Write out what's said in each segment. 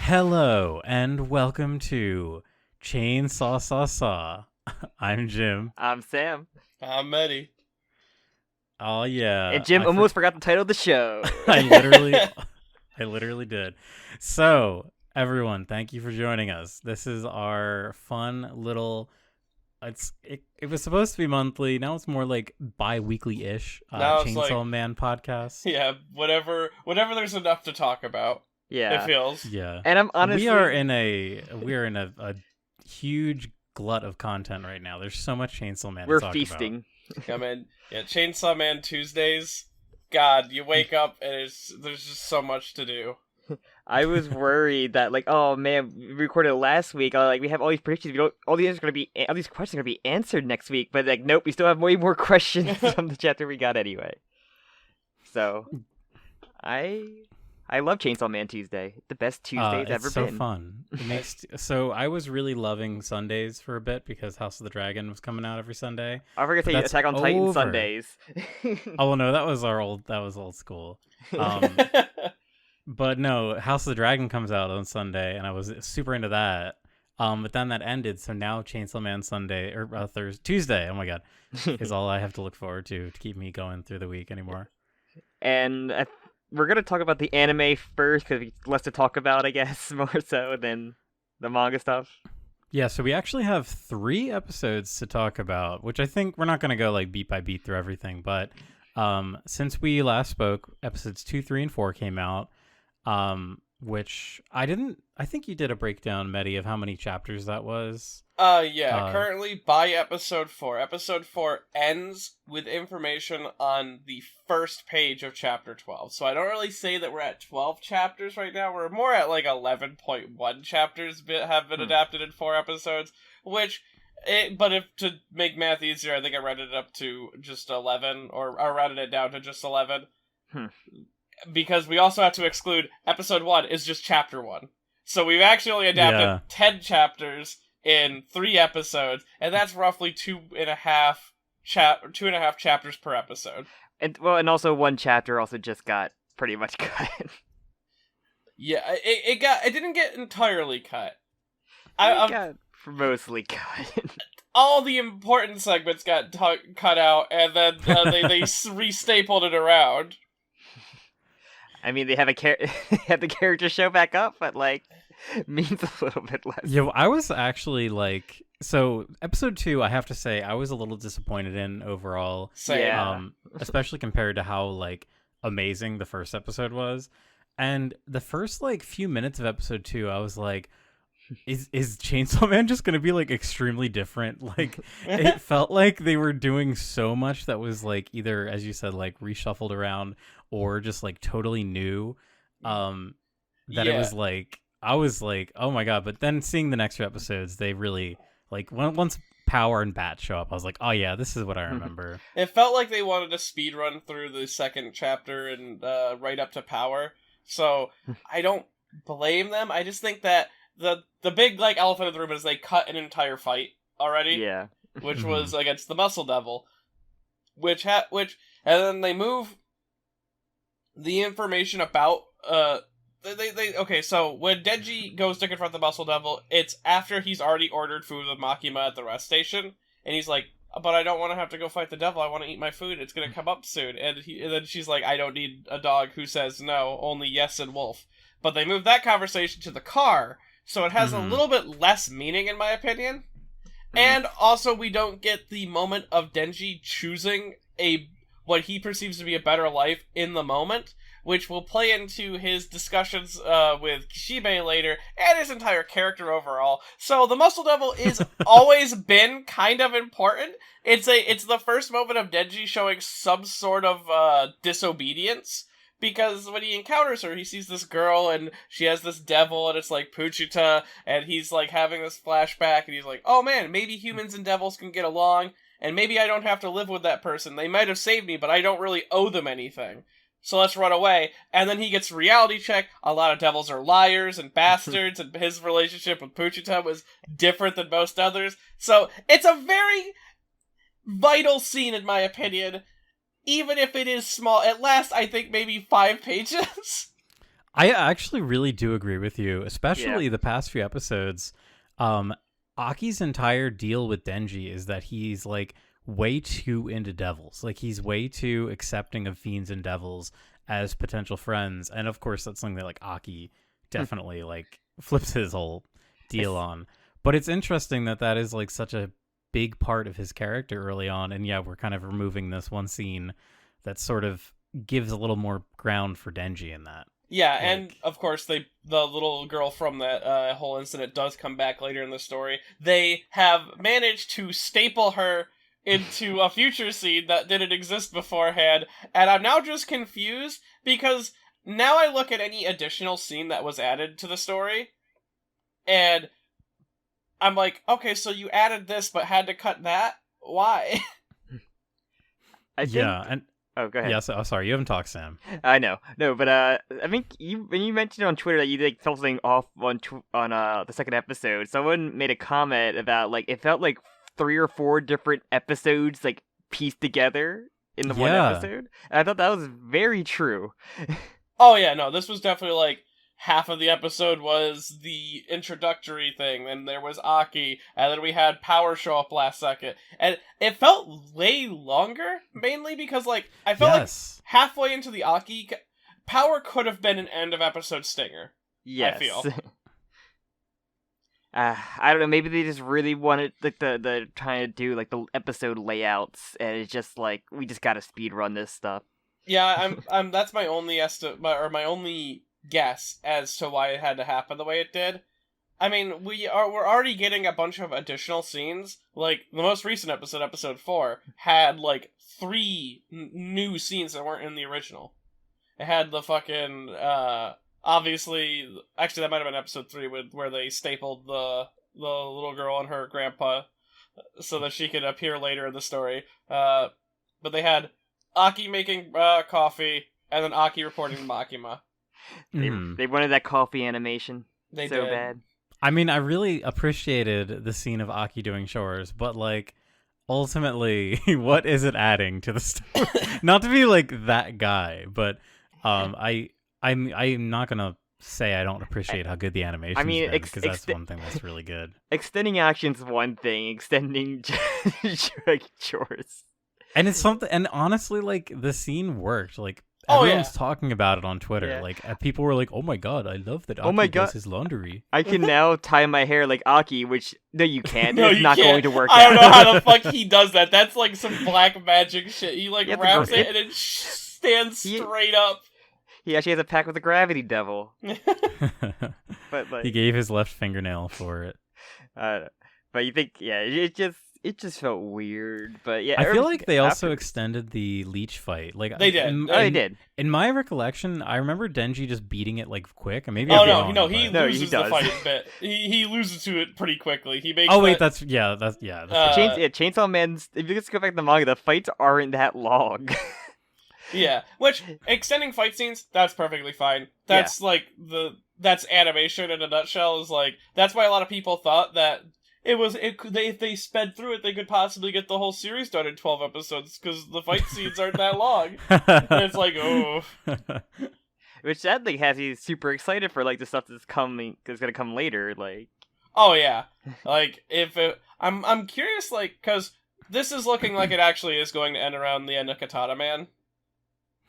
Hello and welcome to Chainsaw Saw Saw. I'm Jim. I'm Sam. I'm Meti. Oh yeah. And Jim almost forgot the title of the show. I literally did. So, everyone, thank you for joining us. This is our fun little it was supposed to be monthly. Now it's more like bi-weekly-ish Chainsaw Man podcast. Yeah, whatever there's enough to talk about. Yeah. It feels. Yeah. And I'm honestly we are in a huge glut of content right now. There's so much Chainsaw Man to talk feasting. about. Yeah, man. Yeah, Chainsaw Man Tuesdays. God, you wake up and there's just so much to do. I was worried that oh man, we recorded last week. We have all these predictions. All these questions are gonna be answered next week. But nope, we still have way more questions from the chapter we got anyway. So, I love Chainsaw Man Tuesday. The best Tuesday it's ever been. It's so fun. So I was really loving Sundays for a bit because House of the Dragon was coming out every Sunday. I forgot to tell you Attack on Titan Sundays. Oh no, that was old school. But no, House of the Dragon comes out on Sunday, and I was super into that. But then that ended, so now Chainsaw Man Sunday or Tuesday. Oh my god, is all I have to look forward to keep me going through the week anymore. And we're going to talk about the anime first, because it's less to talk about, I guess, more so than the manga stuff. Yeah, so we actually have 3 episodes to talk about, which I think we're not going to go beat by beat through everything, but since we last spoke, episodes 2, 3, and 4 came out, which I think you did a breakdown, Meti, of how many chapters that was. Currently by episode 4. Episode 4 ends with information on the first page of chapter 12. So I don't really say that we're at 12 chapters right now. We're more at 11.1 chapters have been adapted in 4 episodes, but if to make math easier, I think I rounded it up to just 11, or I rounded it down to just 11. Because we also have to exclude episode 1 is just chapter 1. So we've actually only adapted 10 chapters in 3 episodes, and that's roughly 2.5 chapters per episode. And also 1 chapter also just got pretty much cut. Yeah, it didn't get entirely cut. It got mostly cut. All the important segments got cut out, and then they restapled it around. I mean, they have have the characters show back up, but means a little bit less. Yeah, I was actually so episode 2, I have to say, I was a little disappointed in overall. Same. Yeah. Especially compared to how amazing the first episode was. And the first few minutes of episode 2, I was like, is Chainsaw Man just gonna be extremely different? It felt like they were doing so much that was either, as you said, reshuffled around or just totally new. That it was I was oh my god. But then seeing the next 2 episodes, they really once Power and Bat show up, I was like, oh yeah, this is what I remember. It felt like they wanted to speed run through the second chapter and right up to Power. So I don't blame them. I just think that the big elephant in the room is they cut an entire fight already. Yeah. Which was against the Muscle Devil, and then they move the information about okay, so when Denji goes to confront the Muscle Devil, it's after he's already ordered food with Makima at the rest station, and he's like, but I don't want to have to go fight the devil, I want to eat my food, it's gonna come up soon, and then she's like, I don't need a dog who says no, only yes and wolf. But they moved that conversation to the car, so it has a little bit less meaning, in my opinion. And also, we don't get the moment of Denji choosing what he perceives to be a better life in the moment, which will play into his discussions with Kishibe later, and his entire character overall. So the Muscle Devil is always been kind of important. It's the first moment of Denji showing some sort of disobedience. Because when he encounters her, he sees this girl, and she has this devil, and it's Puchita, and he's having this flashback, and he's like, oh man, maybe humans and devils can get along, and maybe I don't have to live with that person. They might have saved me, but I don't really owe them anything. So let's run away. And then he gets a reality check. A lot of devils are liars and bastards, and his relationship with Puchita was different than most others. So it's a very vital scene, in my opinion. Even if it is small, it lasts, I think, maybe 5 pages. I actually really do agree with you, especially the past few episodes. Aki's entire deal with Denji is that he's like way too into devils. Like he's way too accepting of fiends and devils as potential friends. And of course that's something that like Aki definitely like flips his whole deal on. But it's interesting that that is like such a big part of his character early on. And yeah, we're kind of removing this one scene that sort of gives a little more ground for Denji in that. Yeah, and of course, the little girl from that whole incident does come back later in the story. They have managed to staple her into a future scene that didn't exist beforehand, and I'm now just confused because now I look at any additional scene that was added to the story, and I'm like, okay, so you added this but had to cut that? Why? I think... Yeah, and Oh, go ahead. yeah, so, sorry, you haven't talked, Sam. I know, no, but I think when you mentioned on Twitter that you like felt something off on the second episode, someone made a comment about like it felt like 3 or 4 different episodes like pieced together in the one episode. And I thought that was very true. Oh yeah, no, this was definitely like half of the episode was the introductory thing, and there was Aki, and then we had Power show up last second. And it felt way longer, mainly because, like, I felt like halfway into the Aki, Power could have been an end of episode stinger. Yes. I feel. I don't know, maybe they just really wanted, like, the trying to do, like, the episode layouts, and it's just, like, we just gotta speed run this stuff. Yeah, I'm that's my only my only guess as to why it had to happen the way it did. I mean, we're already getting a bunch of additional scenes. Like the most recent episode 4, had like 3 new scenes that weren't in the original. It had the fucking obviously, actually that might have been episode 3 where they stapled the little girl and her grandpa so that she could appear later in the story. But they had Aki making coffee and then Aki reporting to Makima. They wanted that coffee animation They so did. bad. I mean, I really appreciated the scene of Aki doing chores, but like, ultimately, what is it adding to the story? Not to be like that guy, but I'm not gonna say I don't appreciate how good the animation. I mean, because that's one thing that's really good. Extending action's one thing. Extending chores. And it's something. And honestly, like the scene worked. Like. Oh, everyone's yeah. talking about it on Twitter. Yeah. Like people were like, "Oh my god, I love that Aki does his laundry." I can now tie my hair like Aki, which no, you can't. No, it's you not can't. going to work. I don't out. know how the fuck he does that. That's like some black magic shit. He like wraps it and it stands straight up. He actually has a pact with the Gravity Devil. But like, he gave his left fingernail for it. But you think, yeah, it just felt weird. But yeah, I feel like they also extended the leech fight. Like they did. They did. In my recollection, I remember Denji just beating it like quick, and maybe. Oh I'm no, wrong, no, he but... loses the fight a bit. He loses to it pretty quickly. He makes. Oh wait, that's right. Chainsaw Man's. If you just go back to the manga, the fights aren't that long. Yeah, which extending fight scenes, that's perfectly fine. That's like that's animation in a nutshell. Is like that's why a lot of people thought that. If they sped through it, they could possibly get the whole series done in 12 episodes, because the fight scenes aren't that long. And it's like, oh. Which sadly has you super excited for, like, the stuff that's gonna come later, like... Oh, yeah. Like, I'm curious, like, because this is looking like it actually is going to end around the end of Katana Man.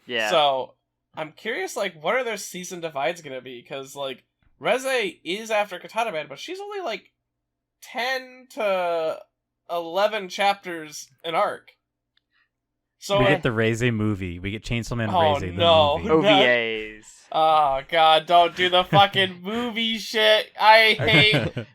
Yeah. So, I'm curious, like, what are their season divides gonna be? Because, like, Reze is after Katana Man, but she's only, like, 10 to 11 chapters an arc. So we get the Reze movie. We get Chainsaw Man Oh, Reze no. the movie. OVAs. Oh god, don't do the fucking movie shit. I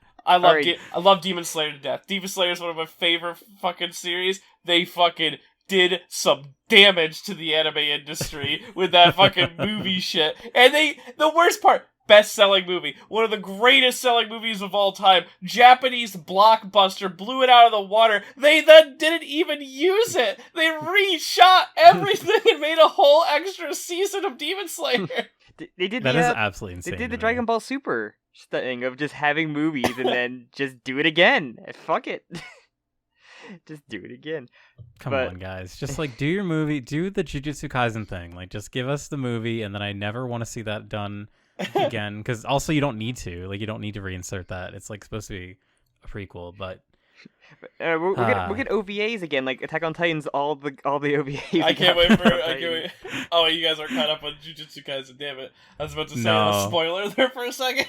love Demon Slayer to death. Demon Slayer is one of my favorite fucking series. They fucking did some damage to the anime industry with that fucking movie shit. And the worst part, best-selling movie. One of the greatest selling movies of all time. Japanese blockbuster, blew it out of the water. They then didn't even use it. They reshot everything and made a whole extra season of Demon Slayer. They did that is absolutely insane. They did the Dragon Ball Super thing of just having movies and then just do it again. Fuck it. Just do it again. Come But- on, guys. Just like do your movie, do the Jujutsu Kaisen thing. Like just give us the movie, and then I never want to see that done again. Because also you don't need to. Like you don't need to reinsert that. It's like supposed to be a prequel, but we'll get OVAs again, like Attack on Titan's all the OVAs. I can't wait for it. I can't wait. Oh, you guys are caught up on Jujutsu Kaisen. Damn it! I was about to say a spoiler there for a second.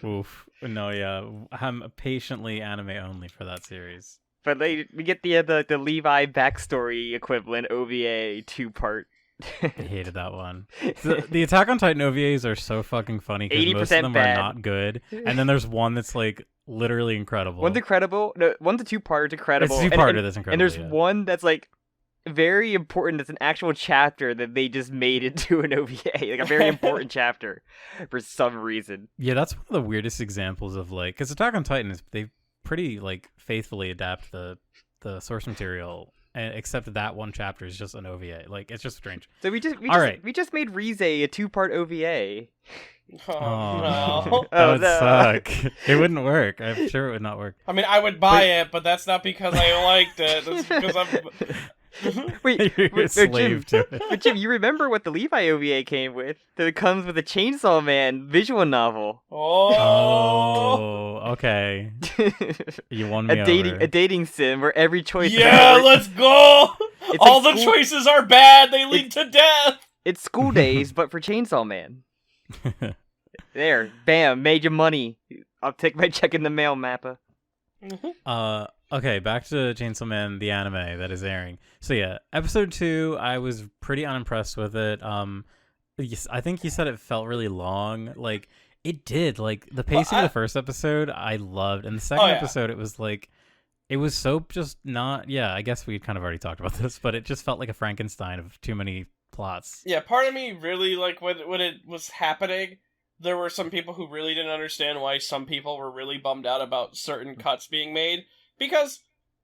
Oof. No, yeah. I'm patiently anime only for that series. But we get the Levi backstory equivalent OVA 2-part. I hated that one. The Attack on Titan OVAs are so fucking funny because most of them bad. are not good. And then there's one that's like literally incredible. One's incredible. No, one's a 2-parter. It's incredible. It's a 2-parter that's incredible. And there's one that's like very important. It's an actual chapter that they just made into an OVA, like a very important chapter for some reason. Yeah, that's one of the weirdest examples of like, because Attack on Titan they pretty like faithfully adapt the source material, and except that one chapter is just an OVA. Like it's just strange. So we just made Rize a 2-part OVA. Oh, no. That would suck. It wouldn't work. I'm sure it would not work. I mean, I would buy it, but that's not because I liked it. That's because I'm. Wait, You're a slave to it. But Jim, you remember what the Levi OVA came with? That it comes with a Chainsaw Man visual novel. Oh, okay. You won me over. A dating sim where every choice. Yeah, let's go. All the choices are bad. They lead to death. It's School Days, but for Chainsaw Man. There, bam, made your money. I'll take my check in the mail, Mappa. Okay, back to Chainsaw Man, the anime that is airing. So yeah, episode 2, I was pretty unimpressed with it. I think you said it felt really long. Like it did. Like the pacing of the first episode, I loved, and the second episode, it was like, it was so just not. Yeah, I guess we kind of already talked about this, but it just felt like a Frankenstein of too many plots. Yeah, part of me really like when it was happening. There were some people who really didn't understand why some people were really bummed out about certain cuts being made. Because,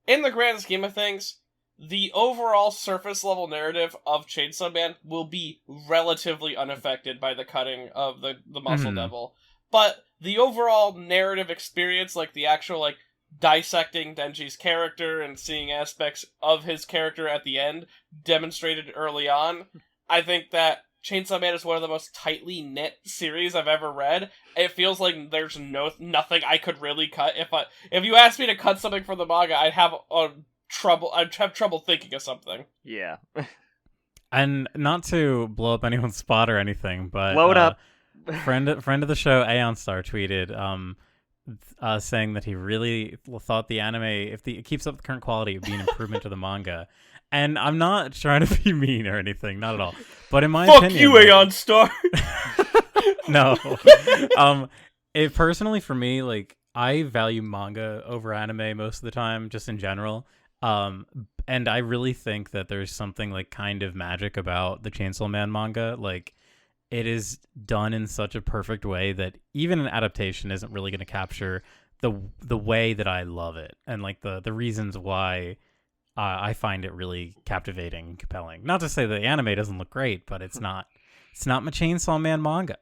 in the grand scheme of things, the overall surface level narrative of Chainsaw Man will be relatively unaffected by the cutting of the Muscle Devil. But the overall narrative experience, like the actual, like, dissecting Denji's character and seeing aspects of his character at the end demonstrated early on, I think that Chainsaw Man is one of the most tightly knit series I've ever read. It feels like there's nothing I could really cut. If you asked me to cut something from the manga, I'd have trouble thinking of something. Yeah. And not to blow up anyone's spot or anything, but blow it up. friend of the show, Aeon Star, tweeted saying that he really thought the anime, if it keeps up the current quality, it would be an improvement to the manga. And I'm not trying to be mean or anything, not at all. But in my opinion, fuck you, Aeon Star. No, it personally for me, like I value manga over anime most of the time, just in general. And I really think that there's something like kind of magic about the Chainsaw Man manga. Like it is done in such a perfect way that even an adaptation isn't really going to capture the way that I love it, and like the reasons why. I find it really captivating and compelling. Not to say that the anime doesn't look great, but it's not my Chainsaw Man manga.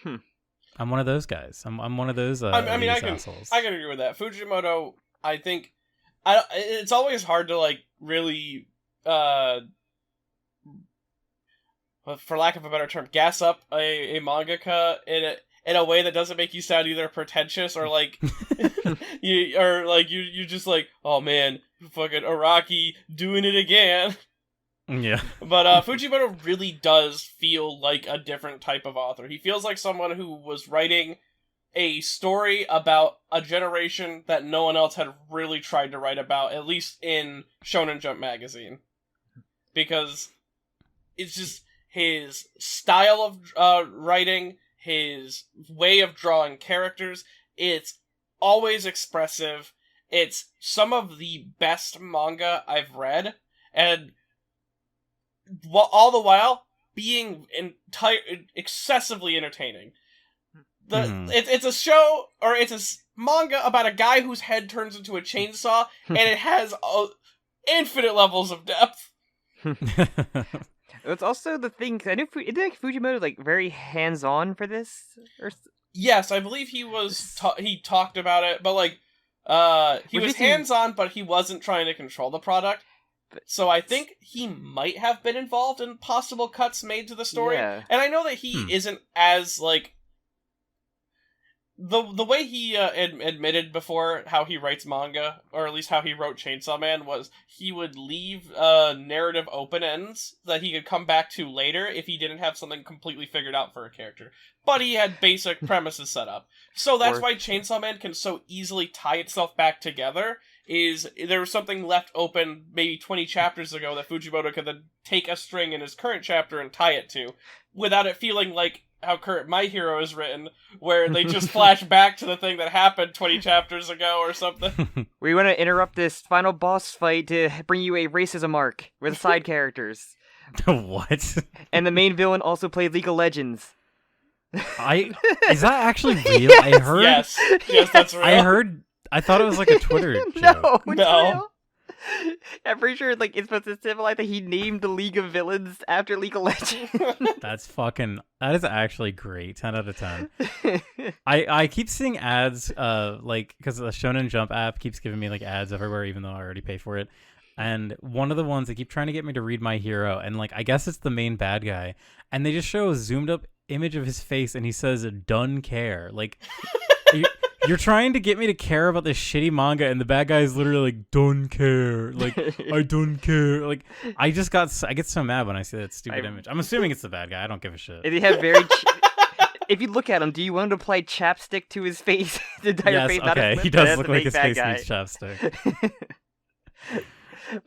I'm one of those guys. I'm one of those I mean, I can agree with that. Fujimoto, I think it's always hard to like really for lack of a better term, gas up a mangaka in a way that doesn't make you sound either pretentious or like you just like, oh man, fucking Araki doing it again. Yeah. But Fujimoto really does feel like a different type of author. He feels like someone who was writing a story about a generation that no one else had really tried to write about, at least in Shonen Jump magazine. Because it's just his style of writing, his way of drawing characters, it's always expressive. It's some of the best manga I've read, and all the while being excessively entertaining. It's a show, or it's a manga about a guy whose head turns into a chainsaw, and it has infinite levels of depth. It's also the thing, I know isn't Fujimoto like very hands-on for this? Yes, I believe he was. He talked about it, but like He Which was is he- hands-on, but he wasn't trying to control the product. So I think he might have been involved in possible cuts made to the story. Yeah. And I know that he isn't as, like... The way he admitted before how he writes manga, or at least how he wrote Chainsaw Man, was he would leave narrative open ends that he could come back to later if he didn't have something completely figured out for a character. But he had basic premises set up. So that's why Chainsaw Man can so easily tie itself back together, is there was something left open maybe 20 chapters ago that Fujimoto could then take a string in his current chapter and tie it to, without it feeling like how current My Hero is written, where they just flash back to the thing that happened 20 chapters ago or something. We want to interrupt this final boss fight to bring you a racism arc with side characters. What? And the main villain also played League of Legends. Is that actually real? Yes! I heard. Yes, that's real. I thought it was like a Twitter joke. No, it's No. real. I'm pretty sure like it's supposed to symbolize that he named the League of Villains after League of Legends. That is actually great. 10 out of 10. I keep seeing ads, like, because the Shonen Jump app keeps giving me like ads everywhere, even though I already pay for it. And one of the ones they keep trying to get me to read My Hero, and like I guess it's the main bad guy, and they just show a zoomed up image of his face, and he says "Done care." Like you're trying to get me to care about this shitty manga, and the bad guy is literally like "Don't care." Like I don't care. Like I get so mad when I see that stupid image. I'm assuming it's the bad guy. I don't give a shit. And they have very. If you look at him, do you want him to apply chapstick to his face? The entire Yes, face, not his okay. lip, He but does that's look the like big his bad face guy. needs chapstick.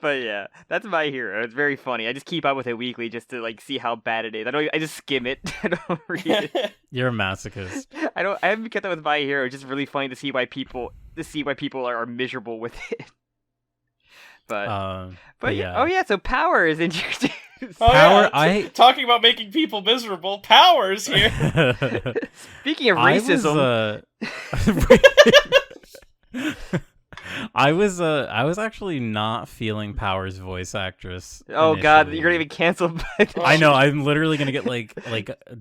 But yeah, that's My Hero. It's very funny. I just keep up with it weekly just to like see how bad it is. I just skim it. I don't read it. You're a masochist. I haven't kept up with My Hero. It's just really funny to see why people are miserable with it. But yeah. oh yeah, so Power is introduced. Oh, Power, yeah. Talking about making people miserable, Power's here. Speaking of racism, I was actually not feeling Power's voice actress. oh god, initially. you're gonna be canceled. By the I know. I'm literally gonna get like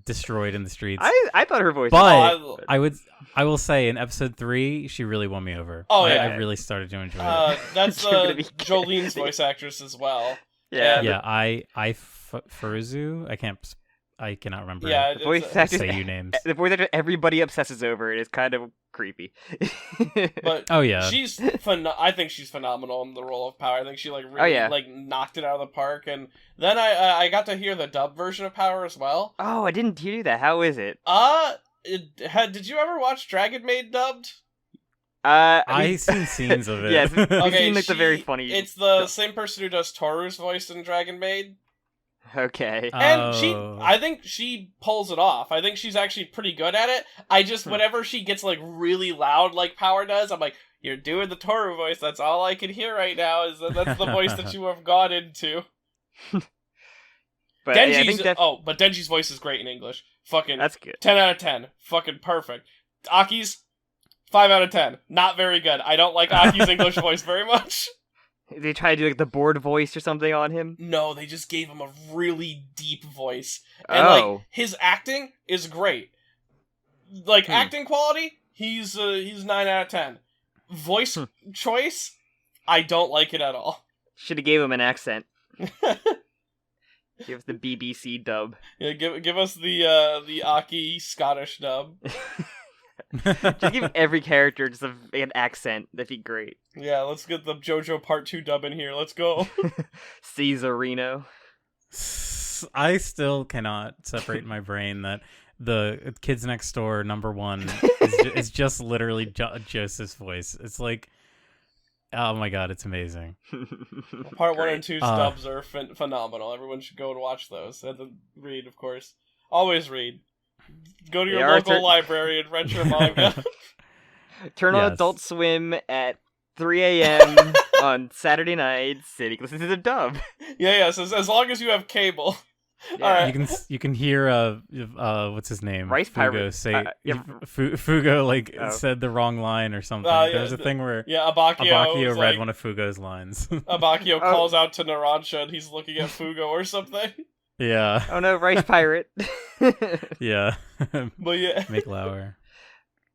destroyed in the streets. I thought her voice. But Oh, I will say in episode 3 she really won me over. Oh, I yeah. really started to enjoy it. that's You're gonna be Jolene's voice actress as well. yeah, Yeah, Furuzu. I cannot remember. Yeah, the voice it's, actor. Say you names. The voice actor everybody obsesses over it is kind of creepy. but Oh yeah. she's I think she's phenomenal in the role of Power. I think she really like knocked it out of the park. And then I got to hear the dub version of Power as well. Oh, I didn't hear that. How is it? Did you ever watch Dragon Maid dubbed? I seen scenes of it. Yes, we've Okay, seen like the very funny. It's the same person who does Toru's voice in Dragon Maid. Okay. And Oh. I think she pulls it off. I think she's actually pretty good at it. I just, whenever she gets, like, really loud like Power does, I'm like, you're doing the Toru voice, that's all I can hear right now, that's the voice that you have gone into. But Denji's, yeah, I think but Denji's voice is great in English. Fucking that's good. 10 out of 10. Fucking perfect. Aki's, 5 out of 10. Not very good. I don't like Aki's English voice very much. They try to do like the board voice or something on him. No, they just gave him a really deep voice. And like his acting is great. Like acting quality, he's 9 out of 10. Voice choice, I don't like it at all. Should have gave him an accent. Give us the BBC dub. Yeah, give us the Aki Scottish dub. Just give every character just an accent. That'd be great. Yeah, let's get the JoJo Part 2 dub in here. Let's go. Caesarino. I still cannot separate in my brain that the Kids Next Door #1 is just literally Joseph's voice. It's like, oh my god, it's amazing. Part 1 and 2 dubs are phenomenal. Everyone should go and watch those. And then read, of course. Always read. Go to your local library and rent your manga. Turn on Adult Swim at 3 a.m. on Saturday nights. City listen to the dub. Yeah. So as long as you have cable. Yeah. All right. You can hear what's his name? Rice Fugo Pirate. say Fugo said the wrong line or something. There was a thing where Abakio read one of Fugo's lines. Abakio calls out to Narancia and he's looking at Fugo or something. Yeah. Oh no, Rice Pirate. Yeah. But yeah. Make Lauer.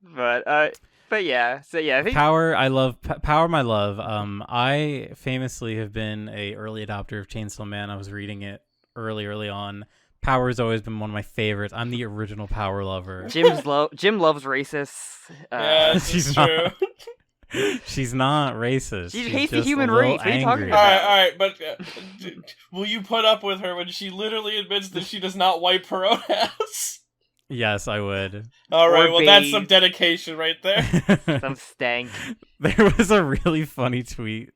But But yeah, so yeah, I think Power, I love Power. My love. I famously have been a early adopter of Chainsaw Man. I was reading it early on. Power has always been one of my favorites. I'm the original Power lover. Jim loves racists. Yeah, this she's is not. true. She's not racist. She She's hates the just human a little race. What are you talking angry. about? All right, but will you put up with her when she literally admits that she does not wipe her own ass? Yes, I would. All right, Or well, that's bathe. some dedication right there. Some stank. There was a really funny tweet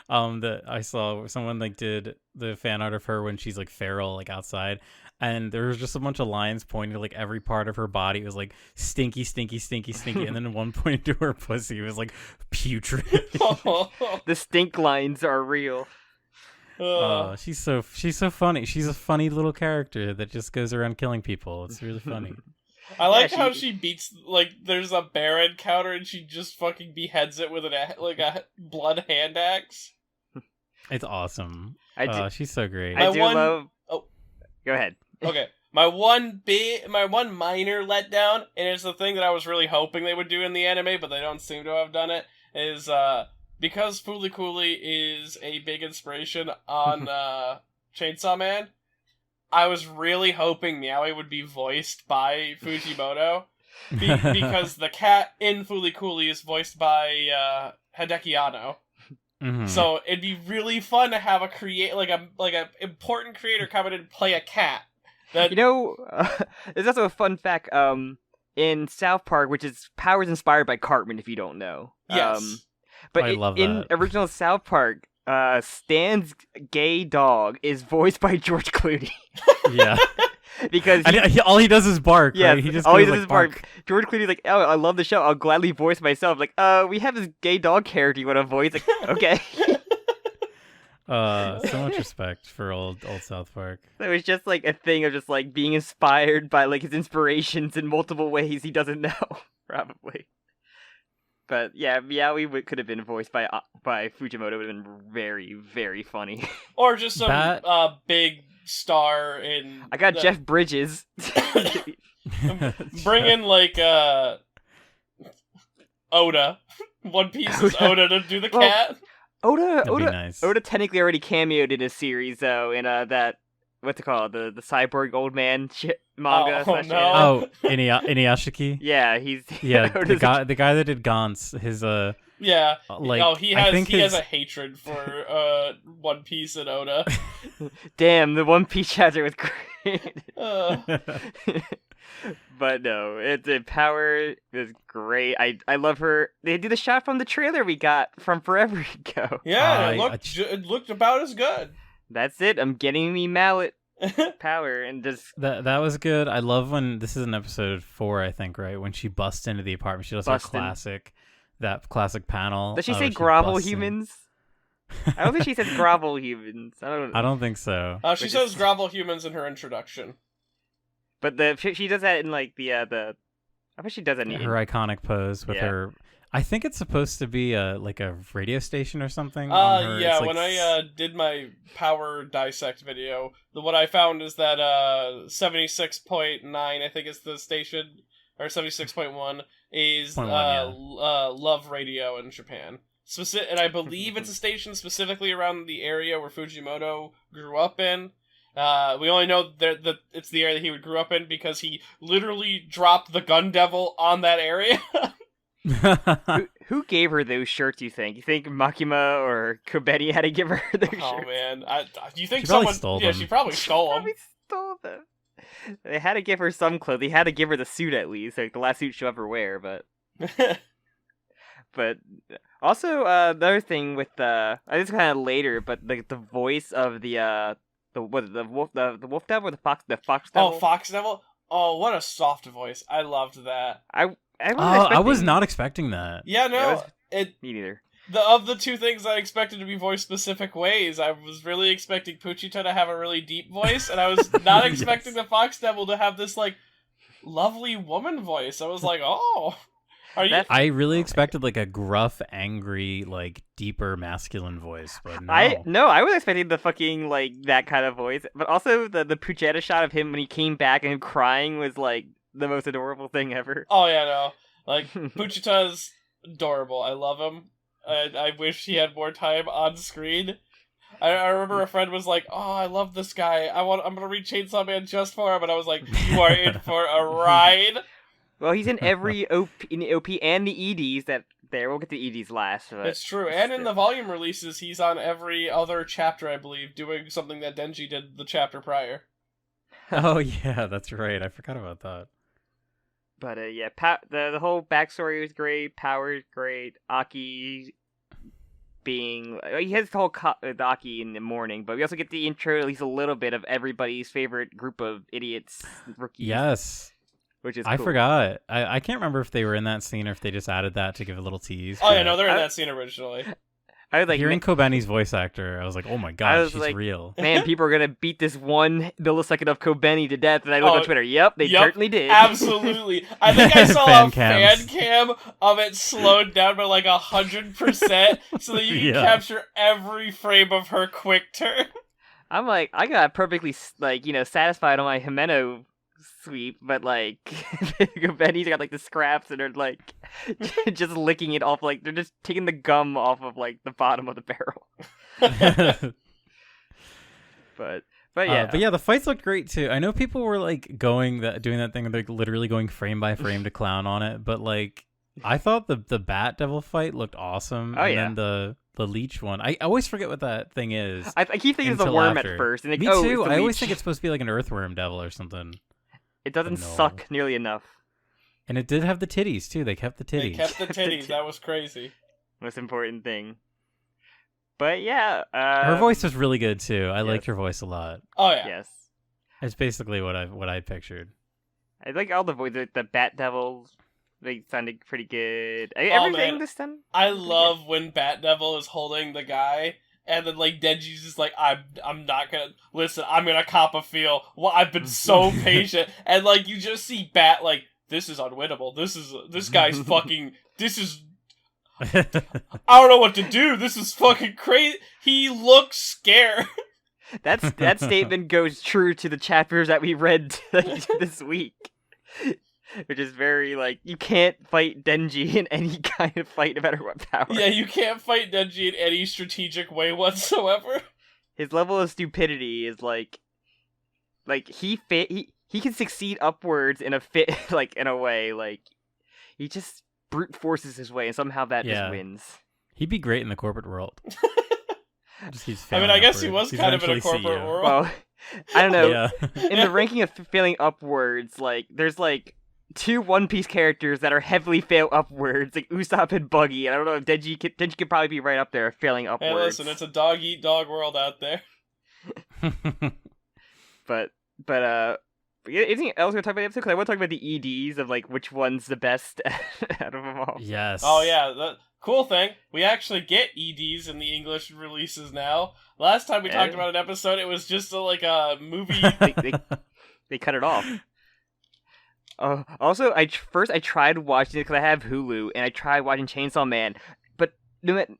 that I saw where someone like did the fan art of her when she's like feral, like outside, and there was just a bunch of lines pointing to like every part of her body. It was like stinky, stinky, stinky, stinky, and then one pointed to her pussy. It was like putrid. The stink lines are real. Oh, she's so funny. She's a funny little character that just goes around killing people. It's really funny. I like Yeah, how she beats, like, there's a bear encounter and she just fucking beheads it with a blood hand axe. It's awesome. I She's so great. My do one- love. Oh. Go ahead. Okay, my one minor letdown, and it's the thing that I was really hoping they would do in the anime, but they don't seem to have done it, is, because Fooly Cooly is a big inspiration on, Chainsaw Man, I was really hoping Meowie would be voiced by Fujimoto, because the cat in Fooly Cooly is voiced by, Hideki Anno. Mhm. So it'd be really fun to have a important creator come in and play a cat. That You know, there's also a fun fact. In South Park, which is Power's inspired by Cartman, if you don't know. yes, But I love in that. original South Park, Stan's gay dog is voiced by George Clooney Yeah. because All he does is bark. yeah, Right? He just all goes he does like is bark. George Clooney's like, oh, I love the show. I'll gladly voice myself. Like, we have this gay dog character you want to voice? Like, okay. So much respect for old South Park. So it's just like a thing of just like being inspired by like his inspirations in multiple ways he doesn't know, probably. But yeah, Meowie could have been voiced by Fujimoto. It would have been very, very funny. or just some That- big star in. I got Jeff Bridges. Bring in like Oda. One Piece's Oda to do the Well, cat. That'd be nice. Oda technically already cameoed in a series though, in that what's it called, the cyborg old man manga. Oh, slash no. anime. Oh, Inuyashiki. Yeah, he's Yeah, the Oda's- guy that did Gantz. His Yeah. like he I has think he has his- a hatred for One Piece and Oda. Damn, the One Piece chapter was great. Uh, But no, Power is great. I love her. They did the shot from the trailer we got from forever ago. yeah, I- it looked about as good. That's it. I'm getting me mallet Power and just that was good. I love when this is in episode 4, I think, right? When she busts into the apartment, she does her Bustin'. classic panel. does she where say she grovel busts in. humans? I don't think she says grovel humans. I don't. I don't think so. She Which says is- grovel humans in her introduction. But she does that in like the. I bet she does that in Her iconic pose with Yeah. her. I think it's supposed to be like a radio station or something. on her. Yeah, It's like when I did my power dissect video, what I found is that 76.9, I think is the station, or 76.1 is 0.1, yeah. Love Radio in Japan. And I believe it's a station specifically around the area where Fujimoto grew up in. We only know that it's the area that he grew up in because he literally dropped the Gun Devil on that area. Who gave her those shirts? You think? You think Makima or Kobeni had to give her those shirts? Oh man, do you think She probably someone? stole Yeah, them. she probably stole them. Probably stole them. They had to give her some clothes. They had to give her the suit at least, like the last suit she'll ever wear. But also another thing with this is kind of later, but the voice of the wolf devil or the fox devil. Oh, Fox Devil. Oh, what a soft voice! I loved that. I wasn't I was expecting- not expecting that. Yeah, no, Yeah, it was- it Me neither. of the two things I expected to be voiced specific ways, I was really expecting Puchita to have a really deep voice, and I was not Yes. expecting the Fox Devil to have this like lovely woman voice. I was like, oh, are you? That's- I really expected like a gruff, angry, like deeper masculine voice, but no. I was expecting the fucking like that kind of voice, but also the Puchetta shot of him when he came back and him crying was like the most adorable thing ever. Oh yeah, no. Like Puchita's adorable. I love him. I wish he had more time on screen. I remember a friend was like, "Oh, I love this guy. I'm gonna read Chainsaw Man just for him," and I was like, "You are in for a ride." Well, he's in every in the OP and the EDs that there. We'll get to EDs last. But It's true, and in the volume releases, he's on every other chapter, I believe, doing something that Denji did the chapter prior. Oh yeah, that's right. I forgot about that. But yeah, the whole backstory was great. Power is great. Aki being he has the whole Aki in the morning, but we also get the intro, at least a little bit of everybody's favorite group of idiots, rookies. Yes. Which is I cool. forgot. I can't remember if they were in that scene or if they just added that to give a little tease. Oh yeah, no, they're in that scene originally. I was like, hearing Kobeni's voice actor, I was like, oh my god, she's like, real. Man, people are gonna beat this 1 millisecond of Kobeni to death, and I look on Twitter. Yep, they certainly did. Absolutely. I think I saw a Fan fan cam of it slowed down by like 100%, so that you can capture every frame of her quick turn. I'm like, I got perfectly satisfied on my Himeno sweep, but like Benny's got like the scraps and they're like just licking it off, like they're just taking the gum off of like the bottom of the barrel. but yeah, the fights looked great too. I know people were like doing that thing, like literally going frame by frame to clown on it, but like I thought the Bat Devil fight looked awesome. Then the leech one, I always forget what that thing is. I keep thinking it's a worm at first, and like, me too. I always think it's supposed to be like an earthworm devil or something. It doesn't suck nearly enough. And it did have the titties, too. They kept the titties. That was crazy. Most important thing. But yeah. Her voice was really good, too. I liked her voice a lot. Oh, yeah. Yes. It's basically what I pictured. I like all the voices. The Bat Devils, they sounded pretty good. Everything this time. I love when Bat Devil is holding the guy. And then, like, Denji's just like, I'm not gonna... Listen, I'm gonna cop a feel. Well, I've been so patient. And, like, you just see Bat, like, this is unwinnable. This guy's fucking... This is... I don't know what to do. This is fucking crazy. He looks scared. That statement goes true to the chapters that we read this week. Which is very, like, you can't fight Denji in any kind of fight, no matter what power. Yeah, you can't fight Denji in any strategic way whatsoever. His level of stupidity is, like he can succeed upwards in a way, like, he just brute forces his way, and somehow that just wins. He'd be great in the corporate world. I guess he was kind of in a corporate world. Well, I don't know. In the ranking of failing upwards, like, there's, like, 2 One Piece characters that are heavily fail upwards, like Usopp and Buggy. And I don't know if Denji could probably be right up there, failing upwards. Hey, listen, it's a dog-eat-dog world out there. but anything else we're gonna talk about the episode? Because I want to talk about the EDs of like which one's the best out of them all. Yes. Oh yeah, the cool thing, we actually get EDs in the English releases now. Last time we talked about an episode, it was just a movie. They cut it off. Also, I tried watching it because I have Hulu, and I tried watching Chainsaw Man. But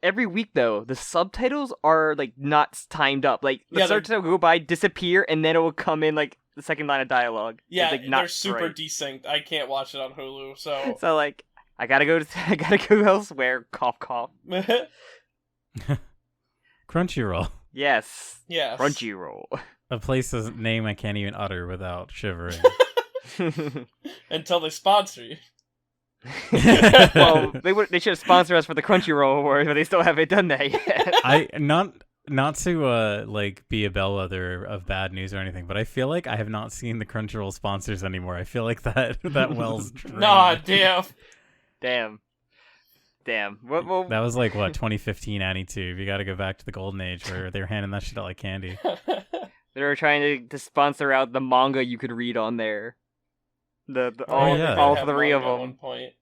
every week, though, the subtitles are, like, not timed up. Like, the subtitles will go by, disappear, and then it will come in, like, the second line of dialogue. Yeah, like, they're super desynced. I can't watch it on Hulu, so... So, like, I gotta go elsewhere, cough, cough. Crunchyroll. Yes. Yes. Crunchyroll. A place's name I can't even utter without shivering. Until they sponsor you. Well, they should have sponsored us for the Crunchyroll Awards, but they still haven't done that yet. I not to like be a bellwether of bad news or anything, but I feel like I have not seen the Crunchyroll sponsors anymore. I feel like that well's drained. Nah, damn. Well, that was like what 2015 AniTube. You got to go back to the golden age where they were handing that shit out like candy. They were trying to sponsor out the manga you could read on there. All 3 of them. At one point.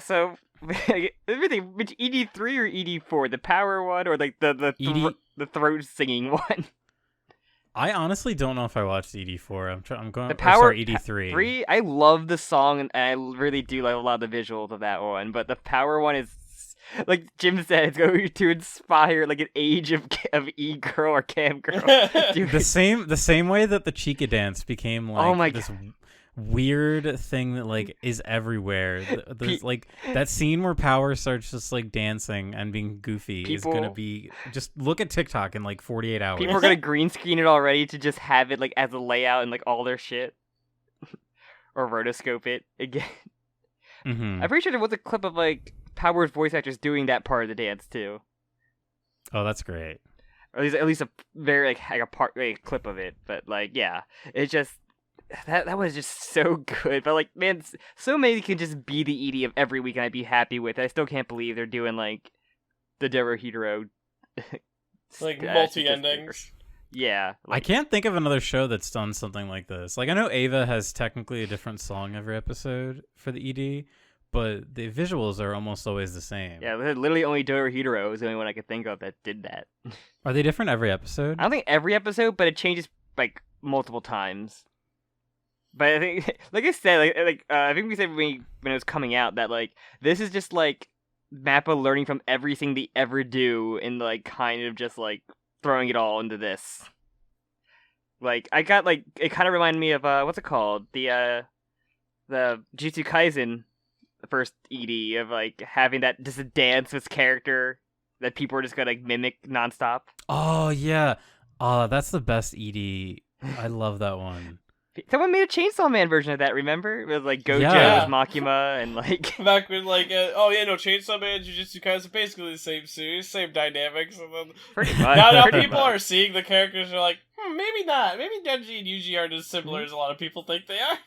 So everything, which ED3 or ED4, the power one or like the throat singing one. I honestly don't know if I watched ED4. I'm going. The power ED3. 3. I love the song and I really do like a lot of the visuals of that one. But the power one is, like Jim said, it's going to inspire like an age of e-girl or cam girl. the same way that the Chica dance became like this weird thing that like is everywhere. There's like that scene where Power starts just like dancing and being goofy is gonna be just look at TikTok in like 48 hours. People are gonna green screen it already to just have it like as a layout and like all their shit, or rotoscope it again. Mm-hmm. I'm pretty sure there was a clip of like Power's voice actors doing that part of the dance too. Oh, that's great. Or at least a very like a part like, clip of it. But like yeah, it's just that was just so good. But like man, so many can just be the ED of every week and I'd be happy with it. I still can't believe they're doing like the Dorohedoro like multi endings. Yeah, I can't think of another show that's done something like this. Like I know Ava has technically a different song every episode for the ED, but the visuals are almost always the same. Yeah, literally only Dorohedoro is the only one I could think of that did that. Are they different every episode? I don't think every episode, but it changes like multiple times. But I think, like I said, I think we said when it was coming out that like this is just like Mappa learning from everything they ever do and like kind of just like throwing it all into this. Like I got like it kind of reminded me of what's it called, the Jujutsu Kaisen, the first ED of like having that just a dance with character that people are just gonna like mimic nonstop. Oh yeah, that's the best ED. I love that one. Someone made a Chainsaw Man version of that, remember? It was like Gojo, Yeah. Makima, and like... Back when, like, Chainsaw Man, Jujutsu Kaisen, basically the same series, same dynamics, and then... Pretty much. Now pretty people much. are seeing the characters and are like, maybe not. Maybe Denji and Yuji aren't as similar as a lot of people think they are.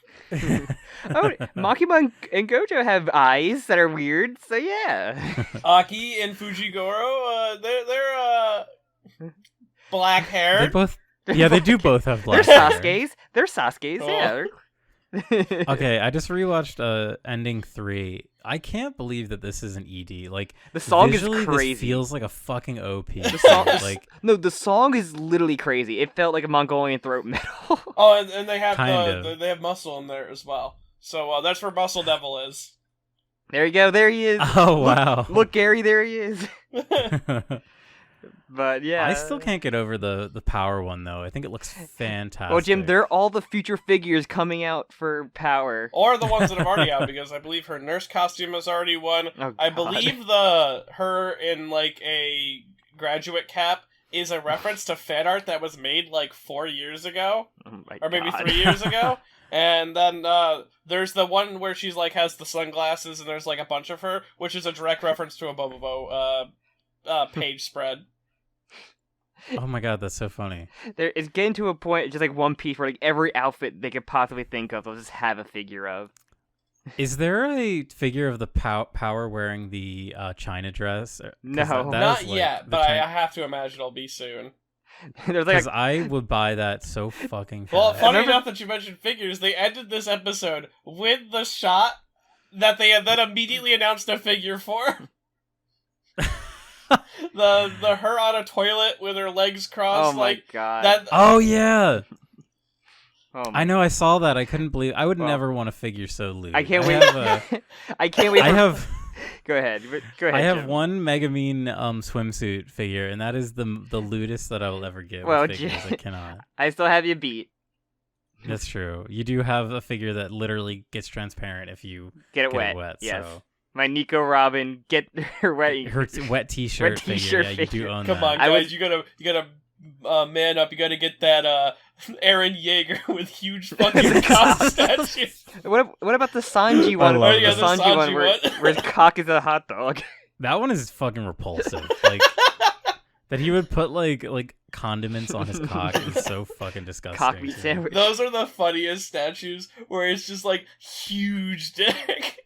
Oh, Makima and Gojo have eyes that are weird, so yeah. Aki and Fujigoro, they're black hair. They both... Yeah, they do both have black They're hair. Sasuke's. They're Sasuke's, Oh. yeah. Okay, I just rewatched Ending 3. I can't believe that this is an ED. Like The song is visually, crazy. This feels like a fucking OP. The song, like no, the song is literally crazy. It felt like a Mongolian throat metal. Oh, and they have they have Muscle in there as well. So that's where Muscle Devil is. There you go. There he is. oh wow. Look, Gary. There he is. But yeah, I still can't get over the Power one though. I think it looks fantastic. Well, Jim, they're all the future figures coming out for Power. Or the ones that have already out, because I believe her nurse costume is already one. Oh, I God. believe her in like a graduate cap is a reference to fan art that was made like 4 years ago, Oh my or maybe God. 3 years ago. And then there's the one where she's like has the sunglasses, and there's like a bunch of her, which is a direct reference to a Bobobo page spread. Oh my god, that's so funny. It's getting to a point, just like One Piece, where like every outfit they could possibly think of, they'll just have a figure of. Is there a figure of the Power wearing the China dress? 'Cause No. that Not is, like, yet, the but I China- have to imagine it'll be soon. There's like Because I would buy that so fucking fast. Well, funny Remember- enough that you mentioned figures, they ended this episode with the shot that they had then immediately announced a figure for. the her on a toilet with her legs crossed, oh my like God. that. Oh yeah, Oh my I know. I saw that. I couldn't believe. I would Well, never want a figure so lewd. I can't I wait. Have I can't wait. I For... have. Go ahead. Go ahead. I have Jim. one Megamine swimsuit figure, and that is the lewdest that I will ever get. Well, with figures. I cannot. I still have you beat. That's true. You do have a figure that literally gets transparent if you Get it get wet. it wet. Yes. So. My Nico Robin, get her wet. Her wet T-shirt figure. t-shirt Yeah, you figure. do own Come that. on, I guys, was- you gotta man up. You gotta get that Aaron Yeager with huge fucking cock statue. What about the Sanji one? love The that. Sanji The Sanji one where one. where his cock is a hot dog. That one is fucking repulsive. Like that he would put like condiments on his cock is so fucking disgusting. Cock meat to me. sandwich. Those are the funniest statues, where it's just like huge dick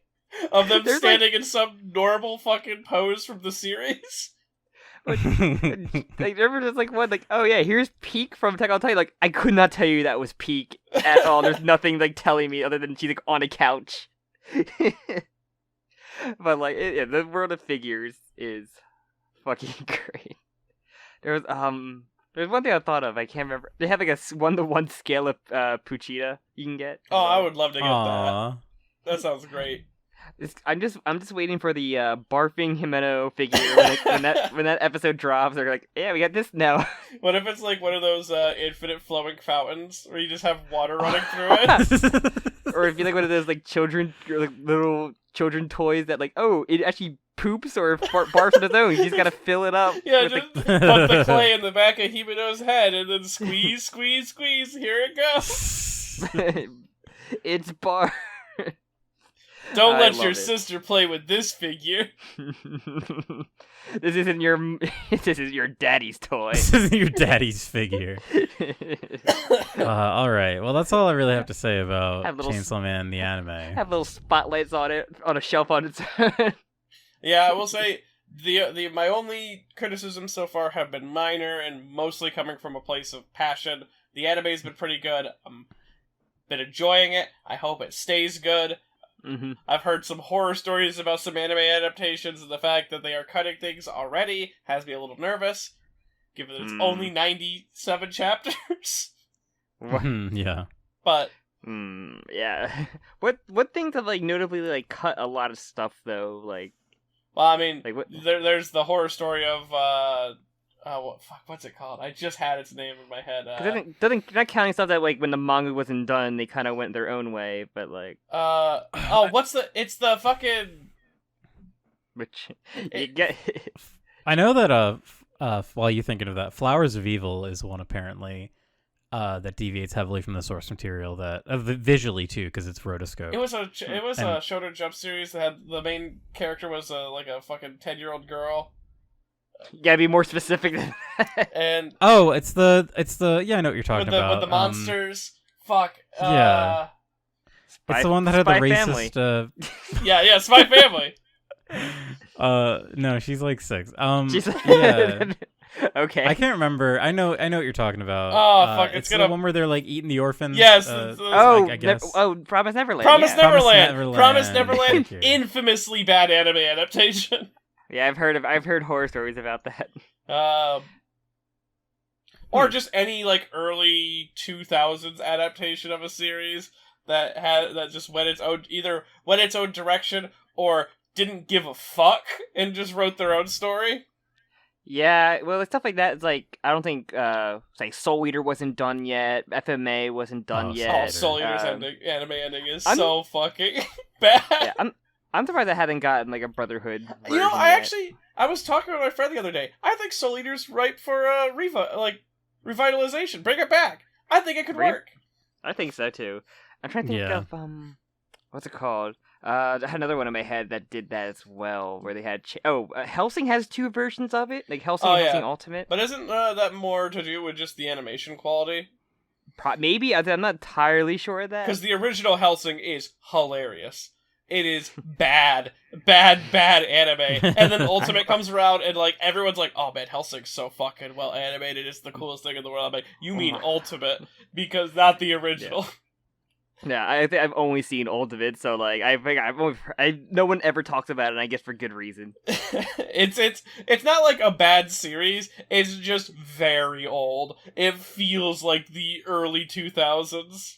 of them There's, standing in some normal fucking pose from the series. Like, remember there's like one like, oh yeah, here's Peak from Attack on Titan. Like, I could not tell you that was Peak at all. There's nothing like telling me other than she's like on a couch. But like, the world of figures is fucking great. There's one thing I thought of. I can't remember. They have like a 1-to-1 scale of Puchita you can get. Oh, I would love to get Aw. that. That sounds great. I'm just waiting for the barfing Himeno figure when that episode drops. They're like, yeah, we got this now. What if it's like one of those infinite flowing fountains where you just have water running through it? Or if you like one of those like little children toys that like, oh, it actually poops or barfs on its own. You just gotta fill it up. Yeah, with just put the clay in the back of Himeno's head and then squeeze, squeeze, squeeze. Here it goes. It's bar. Don't I let love your it. sister play with this figure. This isn't your. This is your daddy's toy. This isn't your daddy's figure. All right. Well, that's all I really have to say about Have little Chainsaw Man the anime. Have little spotlights on it on a shelf on its own. Yeah, I will say the my only criticisms so far have been minor and mostly coming from a place of passion. The anime's been pretty good. Been enjoying it. I hope it stays good. Mm-hmm. I've heard some horror stories about some anime adaptations, and the fact that they are cutting things already has me a little nervous, given that it's only 97 chapters. Yeah. But Yeah. What things have like notably like cut a lot of stuff though? Like, well, I mean, like what? there's the horror story of what's it called? I just had its name in my head. Doesn't not counting stuff that like when the manga wasn't done, they kind of went their own way, but like it's the fucking which you get. I know that while you're thinking of that, Flowers of Evil is one apparently that deviates heavily from the source material that visually too, because it's rotoscope. It was a Shonen Jump series that had the main character was like a fucking 10-year-old girl. You gotta be more specific than that. And it's the I know what you're talking about. With the monsters. Fuck. Yeah. It's the one that had the Spy racist. Yeah, Spy Family. No, she's like 6. She's Yeah. Okay. I can't remember. I know what you're talking about. Oh fuck! It's gonna the one where they're like eating the orphans. Yes. I guess. Promise Neverland. Promise yeah. Neverland. Promise Thank Neverland. you. Infamously bad anime adaptation. Yeah, I've heard horror stories about that. Or just any like early 2000s adaptation of a series that just went its own direction or didn't give a fuck and just wrote their own story. Yeah, well, stuff like that is like I don't think like Soul Eater wasn't done yet, FMA wasn't done yet. Oh, Soul Eater's anime ending is I'm- so fucking bad. Yeah, I'm surprised I hadn't gotten like a Brotherhood. You know, version yet. I was talking with my friend the other day. I think Soul Eater's ripe for revitalization. Bring it back. I think it could work. I think so too. I'm trying to think of what's it called? I had another one in my head that did that as well, where they had Hellsing has 2 versions of it, like Hellsing and Hellsing Ultimate. But isn't that more to do with just the animation quality? Maybe I'm not entirely sure of that. Because the original Hellsing is hilarious. It is bad anime. And then Ultimate comes around and like everyone's like, oh man, Hellsing's so fucking well animated. It's the coolest thing in the world. I'm like, you mean Ultimate, because not the original. Yeah, I think I've only seen Ultimate, so like I think no one ever talks about it, and I guess for good reason. It's not like a bad series. It's just very old. It feels like the early 2000s.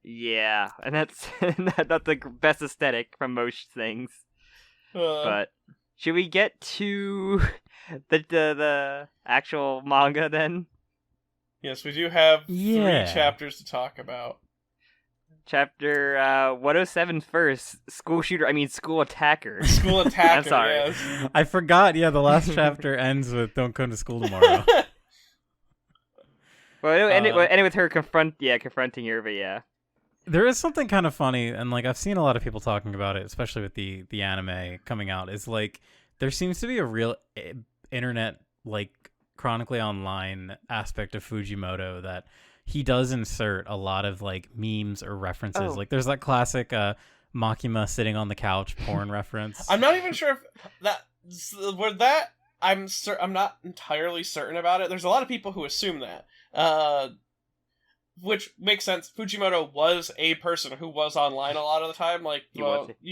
Yeah, and that's not the best aesthetic from most things. But should we get to the actual manga then? Yes, we do have 3 chapters to talk about. Chapter 107 first. School attacker. School attacker. I'm sorry. Yes. I forgot. Yeah, the last chapter ends with "Don't come to school tomorrow." Well, anyway, with her confronting her, but yeah. There is something kind of funny, and like I've seen a lot of people talking about it, especially with the anime coming out. Is like there seems to be a real internet like chronically online aspect of Fujimoto that he does insert a lot of like memes or references. Like there's that classic Makima sitting on the couch porn reference. I'm not even sure if I'm not entirely certain about it. There's a lot of people who assume that. Which makes sense. Fujimoto was a person who was online a lot of the time. Like, you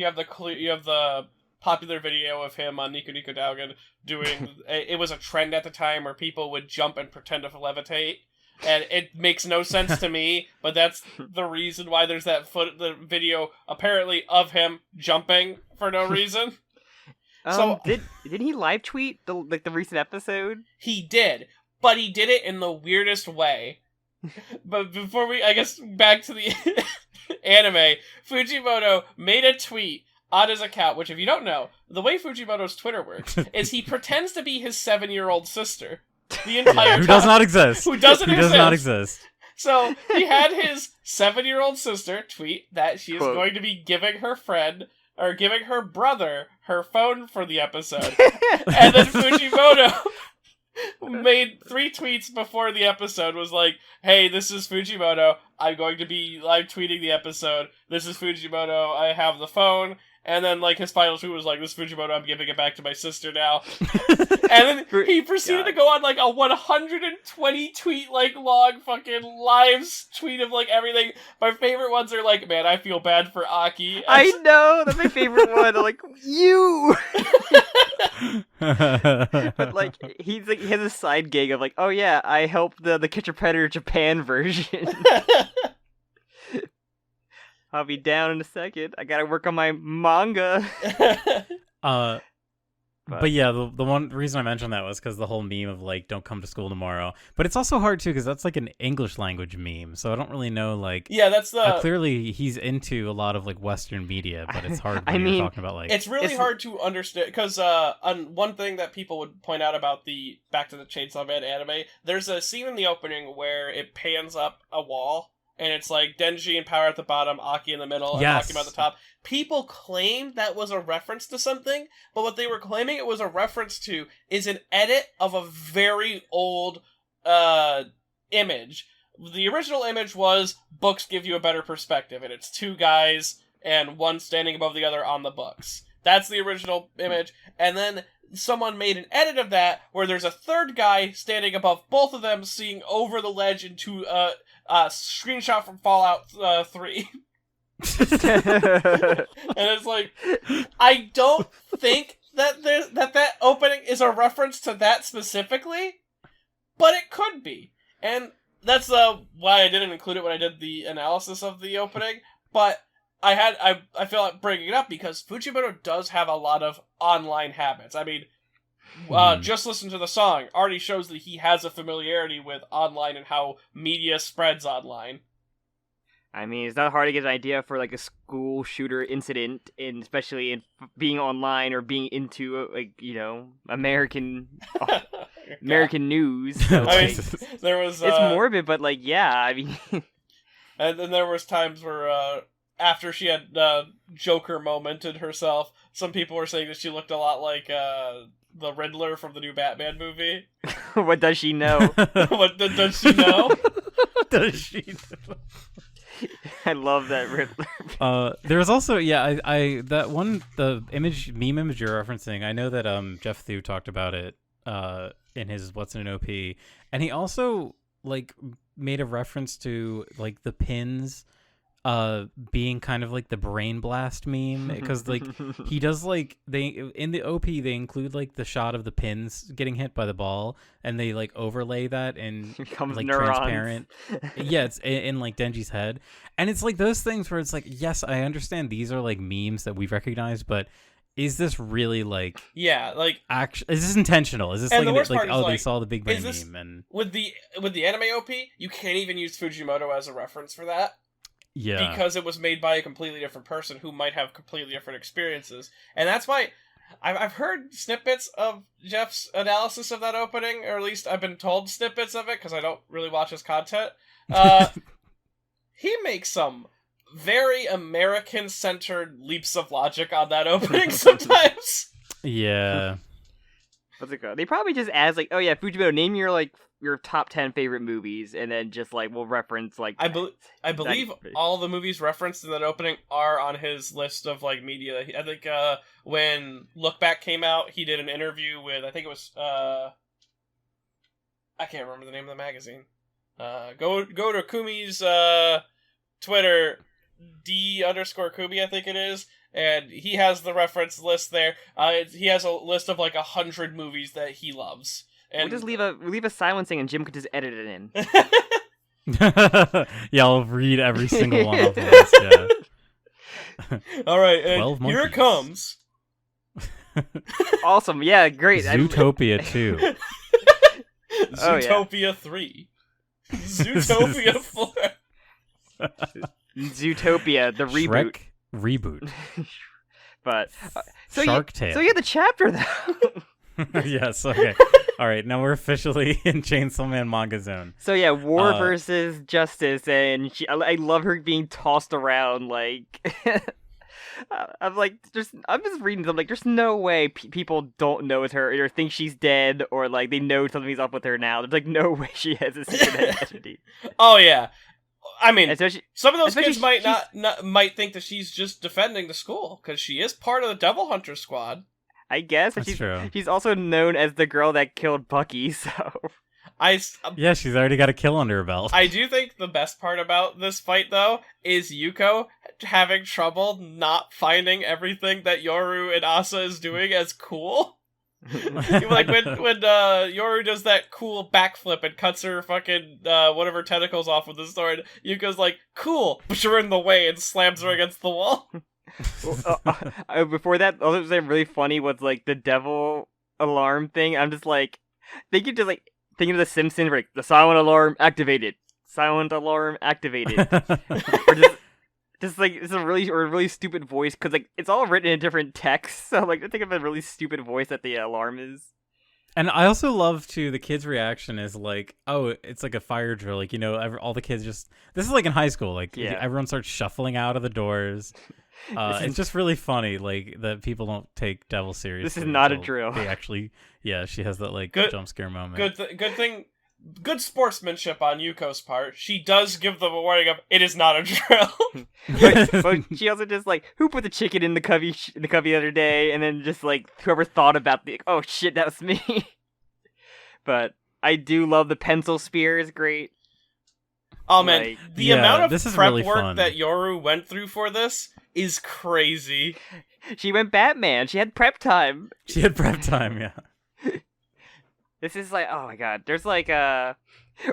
have the popular video of him on Nico Nico Dougan doing. It was a trend at the time where people would jump and pretend to levitate. and it makes no sense to me, but that's the reason why there's the video apparently of him jumping for no reason. So did he live tweet the recent episode? He did, but he did it in the weirdest way. But before back to the anime, Fujimoto made a tweet on his account, which if you don't know, the way Fujimoto's Twitter works is he pretends to be his 7-year-old sister the entire time. Who does not exist. Who does not exist. So he had his 7-year-old sister tweet that she is going to be giving her brother her phone for the episode. And then Fujimoto made 3 tweets before the episode, was like, hey, this is Fujimoto, I'm going to be live tweeting the episode, this is Fujimoto, I have the phone, and then like his final tweet was like, this is Fujimoto, I'm giving it back to my sister now. And then he proceeded to go on like a 120 tweet like long fucking live tweet of like everything. My favorite ones are like, man, I feel bad for Aki. I know, that's my favorite one. I'm like, you. But like he has a side gig of like, oh yeah, I helped the Catch a Predator Japan version. I'll be down in a second. I gotta work on my manga. But yeah, the one reason I mentioned that was because the whole meme of like, don't come to school tomorrow. But it's also hard too because that's like an English language meme, so I don't really know like. Yeah, that's the. Clearly, he's into a lot of like Western media, but it's hard when you're talking about like. It's really hard to understand because on one thing that people would point out about the Back to the Chainsaw Man anime, there's a scene in the opening where it pans up a wall. And it's like Denji and Power at the bottom, Aki in the middle, and Aki at the top. People claim that was a reference to something, but what they were claiming it was a reference to is an edit of a very old image. The original image was books give you a better perspective, and it's 2 guys and one standing above the other on the books. That's the original image. And then someone made an edit of that where there's a 3rd guy standing above both of them, seeing over the ledge into screenshot from Fallout 3. And it's like, I don't think that opening is a reference to that specifically, but it could be. And that's why I didn't include it when I did the analysis of the opening, but I feel like bringing it up because Fujimoto does have a lot of online habits. I mean, just listen to the song already shows that he has a familiarity with online and how media spreads online. I mean, it's not hard to get an idea for like a school shooter incident, and especially in being online or being into like American news. So, I mean, there was it's morbid, but like I mean, and then there was times where after she had Joker momented herself, some people were saying that she looked a lot like the Riddler from the new Batman movie. What does she know? What does she know? Does she know? I love that Riddler. There was also I that one the meme image you're referencing. I know that Jeff Thew talked about it in his What's in an OP, and he also like made a reference to like the pins being kind of like the brain blast meme because like he does like they in the OP they include like the shot of the pins getting hit by the ball and they like overlay that and like neurons. Transparent. Yeah, it's in like Denji's head, and it's like those things where it's like, yes, I understand these are like memes that we recognize, but is this really like like actually is this intentional? Is this and like, the they saw the big brain meme and with the anime OP you can't even use Fujimoto as a reference for that. Yeah. Because it was made by a completely different person who might have completely different experiences. And that's why I've heard snippets of Jeff's analysis of that opening, or at least I've been told snippets of it because I don't really watch his content. He makes some very American-centered leaps of logic on that opening sometimes. Yeah. What's it called? They probably just ask like, oh yeah, Fujimoto, name your top 10 favorite movies, and then just like we'll reference like I believe all the movies referenced in that opening are on his list of like media. I think when Look Back came out, he did an interview with I think it was I can't remember the name of the magazine. Go to Kumi's Twitter D_Kumi I think it is, and he has the reference list there. He has a list of like 100 movies that he loves. And We'll just leave a silencing, and Jim could just edit it in. Yeah, I'll read every single one of the list. Yeah. All right, 12 and here it monkeys. comes. Awesome. Yeah, great. Zootopia 2. Oh, yeah. Zootopia 3. Zootopia 4. Zootopia, the reboot. Shrek reboot. But Shark Tale. So you had the chapter though. Yes, okay. All right, now we're officially in Chainsaw Man manga zone. So yeah, war versus justice, and I love her being tossed around like. I'm just reading them like, there's no way people don't know it's her or think she's dead or like they know something's up with her now. There's like no way she has a secret identity. Oh yeah, I mean, especially, some of those kids might think that she's just defending the school because she is part of the Devil Hunter squad. I guess That's true. She's also known as the girl that killed Bucky. So yeah, she's already got a kill under her belt. I do think the best part about this fight though is Yuko having trouble not finding everything that Yoru and Asa is doing as cool. Like when Yoru does that cool backflip and cuts her fucking one of her tentacles off with the sword, Yuko's like, cool, but you're in the way, and slams her against the wall. Before that, all that was really funny was like the devil alarm thing. I'm just like, they could just like thinking of the Simpsons, where, like, the silent alarm activated, silent alarm activated, or just like it's a really stupid voice because like it's all written in different text. So like I think of a really stupid voice that the alarm is. And I also love too the kids' reaction is like, oh, it's like a fire drill, like, you know, all the kids just, this is like in high school, like everyone starts shuffling out of the doors. It's just really funny, like, that people don't take Devil seriously. This is not a drill. They actually, yeah, she has that like jump scare moment. Good sportsmanship on Yuko's part. She does give them a warning of it is not a drill. but she also just like, who put the chicken in the cubby the other day, and then just like whoever thought about the, oh shit, that was me. But I do love the pencil spear is great. Oh man, like, the amount of prep really work fun. that Yoru went through for this is crazy. She went Batman. She had prep time. Yeah. This is like, oh my god. There's like or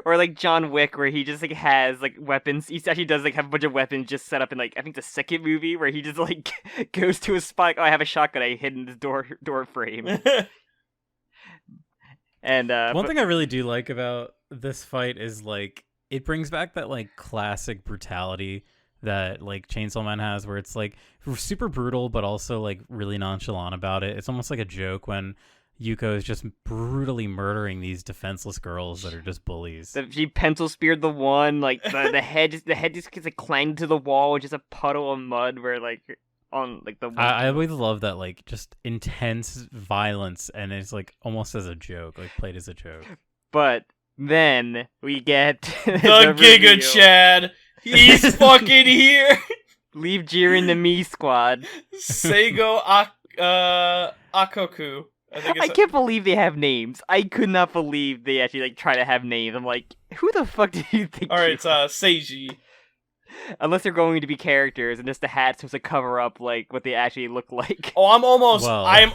like John Wick, where he just like has like weapons. He actually does like have a bunch of weapons just set up in like, I think the second movie, where he just like goes to a spot. Oh, I have a shotgun I hid in this door frame. And one thing I really do like about this fight is like it brings back that like classic brutality that like Chainsaw Man has, where it's like super brutal but also like really nonchalant about it. It's almost like a joke when Yuko is just brutally murdering these defenseless girls that are just bullies. She pencil speared the one, like the head just gets like clanged to the wall with just a puddle of mud where like on like the one. I always love that like just intense violence, and it's like almost as a joke, like played as a joke. But then we get the Giga reveal. Chad. He's fucking here. Leave Jiren the Me Squad. Seigo Akoku. I can't believe they have names. I could not believe they actually like try to have names. I'm like, who the fuck do you think? All right, it's Seiji. Unless they're going to be characters, and just the hat's supposed to cover up like what they actually look like. Oh, I'm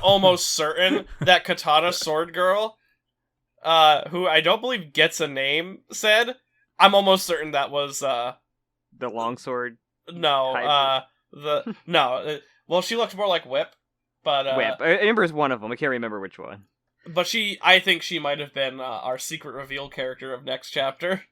almost certain that Katana Sword Girl, who I don't believe gets a name, said. I'm almost certain that was the longsword. No, well, she looked more like Whip. But Whip. I remember it's one of them. I can't remember which one. But I think she might have been our secret reveal character of next chapter.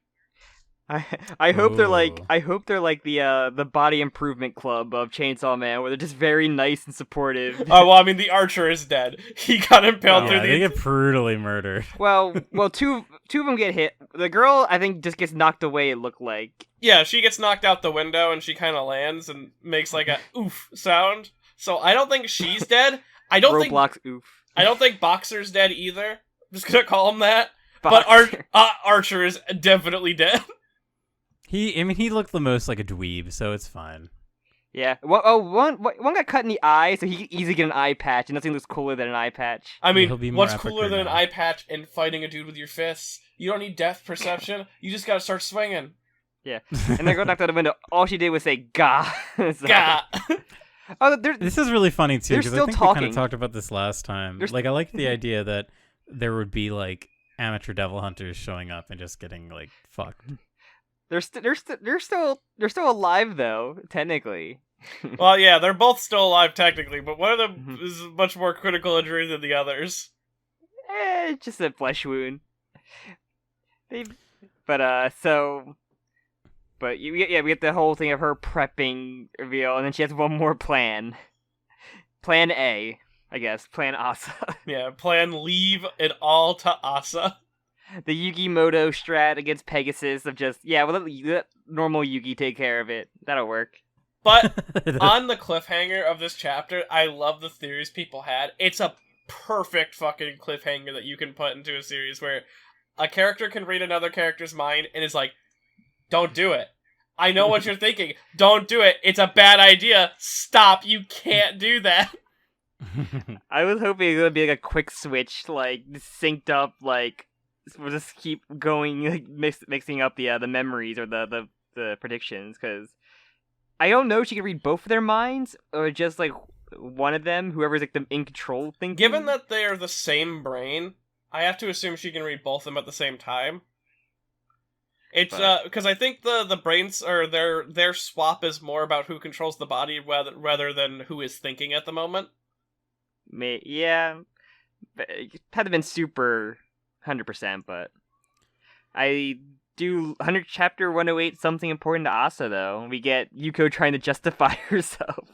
I hope they're like the body improvement club of Chainsaw Man, where they're just very nice and supportive. Oh well, I mean the archer is dead. He got impaled through the. They get brutally murdered. Well, two of them get hit. The girl, I think, just gets knocked away. It looked like. Yeah, she gets knocked out the window, and she kind of lands and makes like a oof sound. So I don't think she's dead. I don't think Boxer's dead either. I'm just gonna call him that. Boxer. But Archer is definitely dead. He looked the most like a dweeb, so it's fine. Yeah. Well, one got cut in the eye, so he could easily get an eye patch, and nothing looks cooler than an eye patch. I mean, what's cooler than an eye patch and fighting a dude with your fists? You don't need depth perception. You just gotta start swinging. Yeah. And then go knocked out the window. All she did was say "Gah." Gah. Oh, this is really funny too, because I think talking. we kind of talked about this last time. Like, I like the idea that there would be like amateur devil hunters showing up and just getting like fucked. They're still alive though, technically. Well, yeah, they're both still alive technically, but one of them is much more critical injury than the others. Just a flesh wound. We get the whole thing of her prepping reveal, and then she has one more plan. Plan A, I guess. Plan Asa. Yeah, plan leave it all to Asa. The Yugimoto strat against Pegasus of just, let normal Yugi take care of it. That'll work. But on the cliffhanger of this chapter, I love the theories people had. It's a perfect fucking cliffhanger that you can put into a series where a character can read another character's mind and is like, don't do it. I know what you're thinking. Don't do it. It's a bad idea. Stop. You can't do that. I was hoping it would be like a quick switch, like synced up, like we'll just keep going, like mixing up the memories or the predictions, because I don't know if she can read both of their minds or just like one of them, whoever's like the in control thinking. Given that they are the same brain, I have to assume she can read both of them at the same time. It's because I think the brains or their swap is more about who controls the body rather than who is thinking at the moment. Yeah, it had been super 100%, but I do chapter 108 something important to Asa though. We get Yuko trying to justify herself.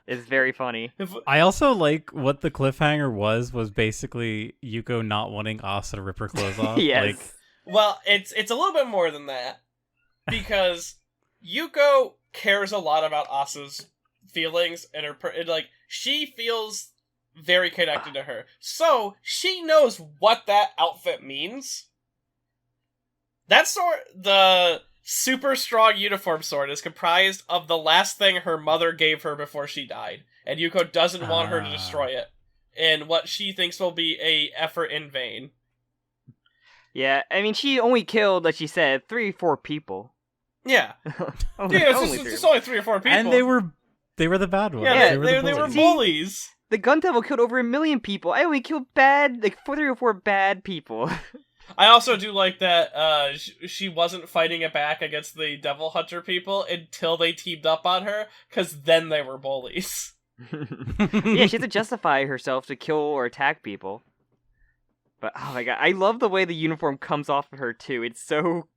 It's very funny. I also like what the cliffhanger was basically Yuko not wanting Asa to rip her clothes off. Yes. Well, it's a little bit more than that, because Yuko cares a lot about Asa's feelings and she feels very connected to her, so she knows what that outfit means. That sword, the super strong uniform sword, is comprised of the last thing her mother gave her before she died, and Yuko doesn't want her to destroy it in what she thinks will be a effort in vain. Yeah, I mean, she only killed, like she said, 3 or 4 people. Yeah. It's only 3 or 4 people. And they were the bad ones. Yeah, they were bullies. The Gun Devil killed over 1 million people. I only killed 3 or 4 bad people. I also do like that she wasn't fighting it back against the Devil Hunter people until they teamed up on her, because then they were bullies. Yeah, she has to justify herself to kill or attack people. But, oh my god, I love the way the uniform comes off of her, too. It's so...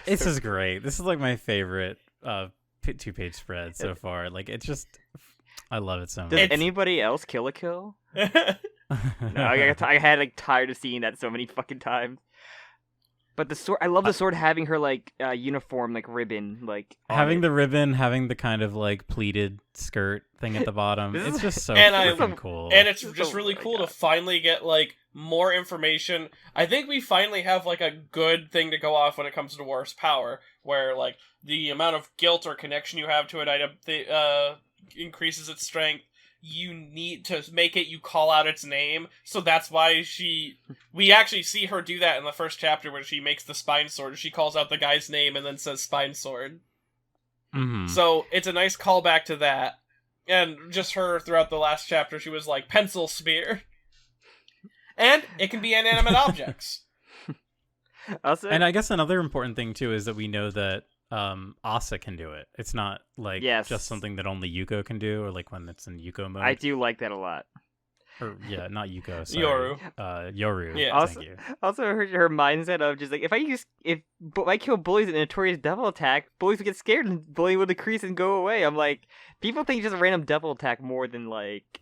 This is great. This is, like, my favorite 2-page spread so far. Like, it's just... I love it so much. Does anybody else kill a kill? No, I had, like, tired of seeing that so many fucking times. But the sword... I love the sword having her, like, uniform, like, ribbon, like... Having the ribbon, having the kind of, like, pleated skirt thing at the bottom. It's just so freaking cool. And it's just really cool to finally get, like, more information. I think we finally have, like, a good thing to go off when it comes to War's power, where, like, the amount of guilt or connection you have to an item increases its strength. You need to make it, you call out its name, so that's why we actually see her do that in the first chapter where she makes the spine sword. She calls out the guy's name and then says spine sword. Mm-hmm. So it's a nice callback to that. And just her throughout the last chapter, she was like, pencil spear. And it can be inanimate objects. Also, and I guess another important thing too is that we know that Asa can do it. It's not like just something that only Yuko can do, or like when it's in Yuko mode. I do like that a lot. Or not Yuko, sorry. Yoru. Yeah. Also, thank you. Also her mindset of just like, if I kill bullies in a notorious devil attack, bullies will get scared and bullying will decrease and go away. I'm like, people think just a random devil attack more than like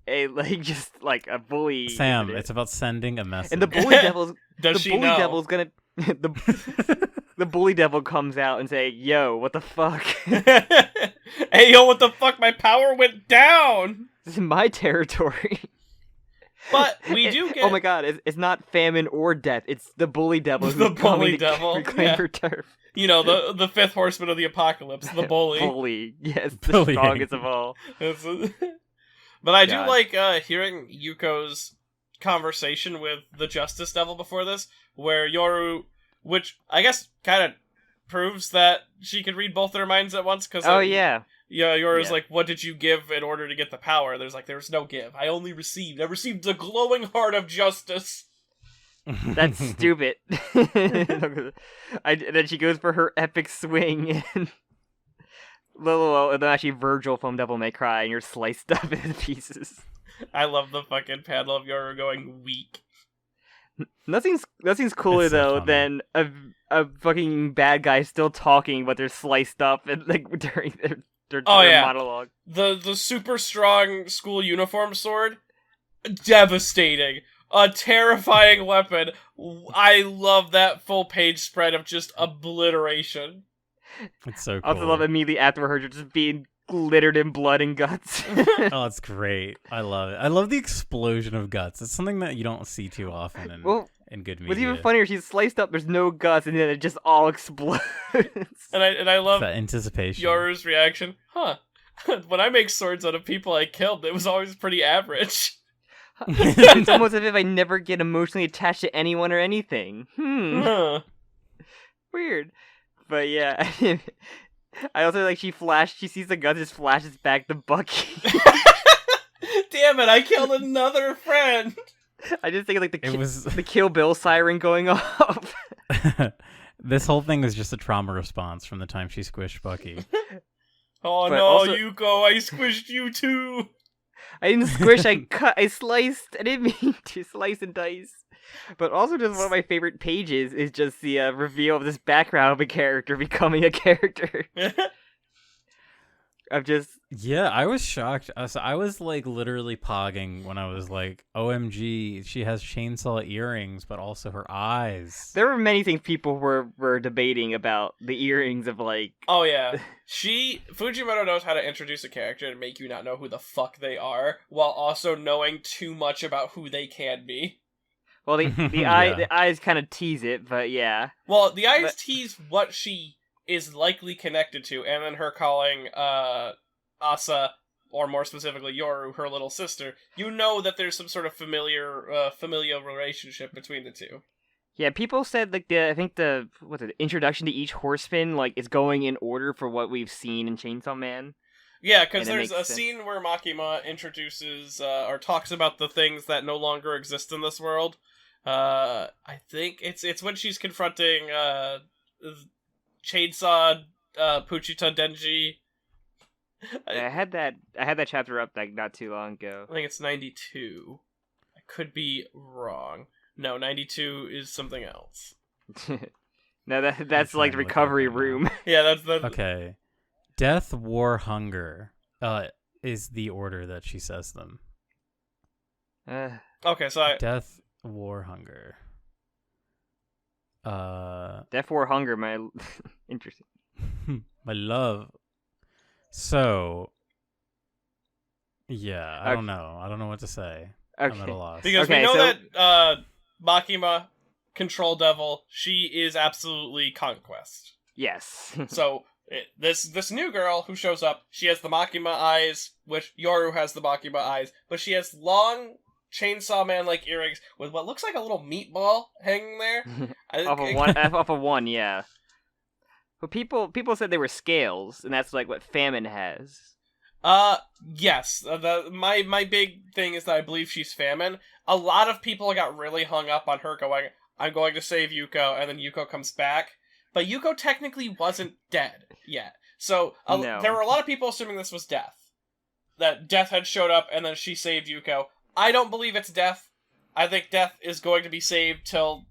a a bully. Sam, it's about sending a message. And the bully devil's devil's gonna the bully devil comes out and say, "Yo, what the fuck?" Hey, yo, what the fuck? My power went down. This is my territory. But we do get... Oh my god, it's not famine or death. It's the bully devil. The bully devil. Reclaim her turf. You know, the 5th horseman of the apocalypse, the bully. Bully, yes, the strongest of all. But I do like hearing Yuko's conversation with the Justice Devil before this, where Yoru, which I guess kind of proves that she could read both their minds at once, because Yoru's like, what did you give in order to get the power? There's no give. I received the glowing heart of justice. That's stupid. And then she goes for her epic swing, and then actually Virgil from Devil May Cry, and you're sliced up into pieces. I love the fucking panel of Yoru going weak. Nothing's cooler It's so though funny. than a fucking bad guy still talking, but they're sliced up and like during their monologue. The super strong school uniform sword, devastating. A terrifying weapon. I love that full page spread of just obliteration. It's so I cool. also love immediately after her just being glittered in blood and guts. Oh, it's great. I love it. I love the explosion of guts. It's something that you don't see too often in good media. What's even funnier, she's sliced up, there's no guts, and then it just all explodes. And I love that anticipation. Yoru's reaction. Huh. When I make swords out of people I killed, it was always pretty average. It's almost as if I never get emotionally attached to anyone or anything. Huh. Weird. But yeah, I also like she sees the gun, just flashes back to Bucky. Damn it, I killed another friend. I just think like the the Kill Bill siren going off. This whole thing was just a trauma response from the time she squished Bucky. Oh But no, also- Yuko, I squished you too. I didn't squish, I cut, I sliced. I didn't mean to slice and dice. But also just one of my favorite pages is just the reveal of this background of a character becoming a character. Of just... Yeah, I was shocked. So I was like literally pogging when I was like, OMG, she has chainsaw earrings, but also her eyes. There were many things people were debating about the earrings of like... Oh yeah. Fujimoto knows how to introduce a character and make you not know who the fuck they are, while also knowing too much about who they can be. Well, the Yeah. the eyes kind of tease it, but yeah. Well, the eyes But- tease what she is likely connected to, and then her calling Asa, or more specifically Yoru, her little sister. You know that there's some sort of familial relationship between the two. Yeah, people said like the introduction to each horseman like is going in order for what we've seen in Chainsaw Man. Yeah, because And it there's makes a sense. scene where Makima introduces or talks about the things that no longer exist in this world. I think it's when she's confronting Chainsaw Puchita Denji. I had that chapter up like not too long ago. I think it's 92. I could be wrong. No, 92 is something else. No, that's trying like the to look recovery up right now. room. Yeah, that's Okay. Death, War, Hunger is the order that she says them. Okay, so Death, War, Hunger. Death, War, Hunger, my interesting. My love. So, yeah, I don't know. I don't know what to say. I'm at Okay. a loss. because Okay, we know so- that Makima, Control Devil, she is absolutely Conquest. Yes. So this new girl who shows up, she has the Makima eyes, which Yoru has the Makima eyes, but she has long Chainsaw Man like earrings with what looks like a little meatball hanging there. off of one, yeah. But people said they were scales, and that's like what Famine has. Yes. My big thing is that I believe she's Famine. A lot of people got really hung up on her going, I'm going to save Yuko, and then Yuko comes back. But Yuko technically wasn't dead yet. So No. there were a lot of people assuming this was Death. That Death had showed up, and then she saved Yuko. I don't believe it's Death. I think Death is going to be saved till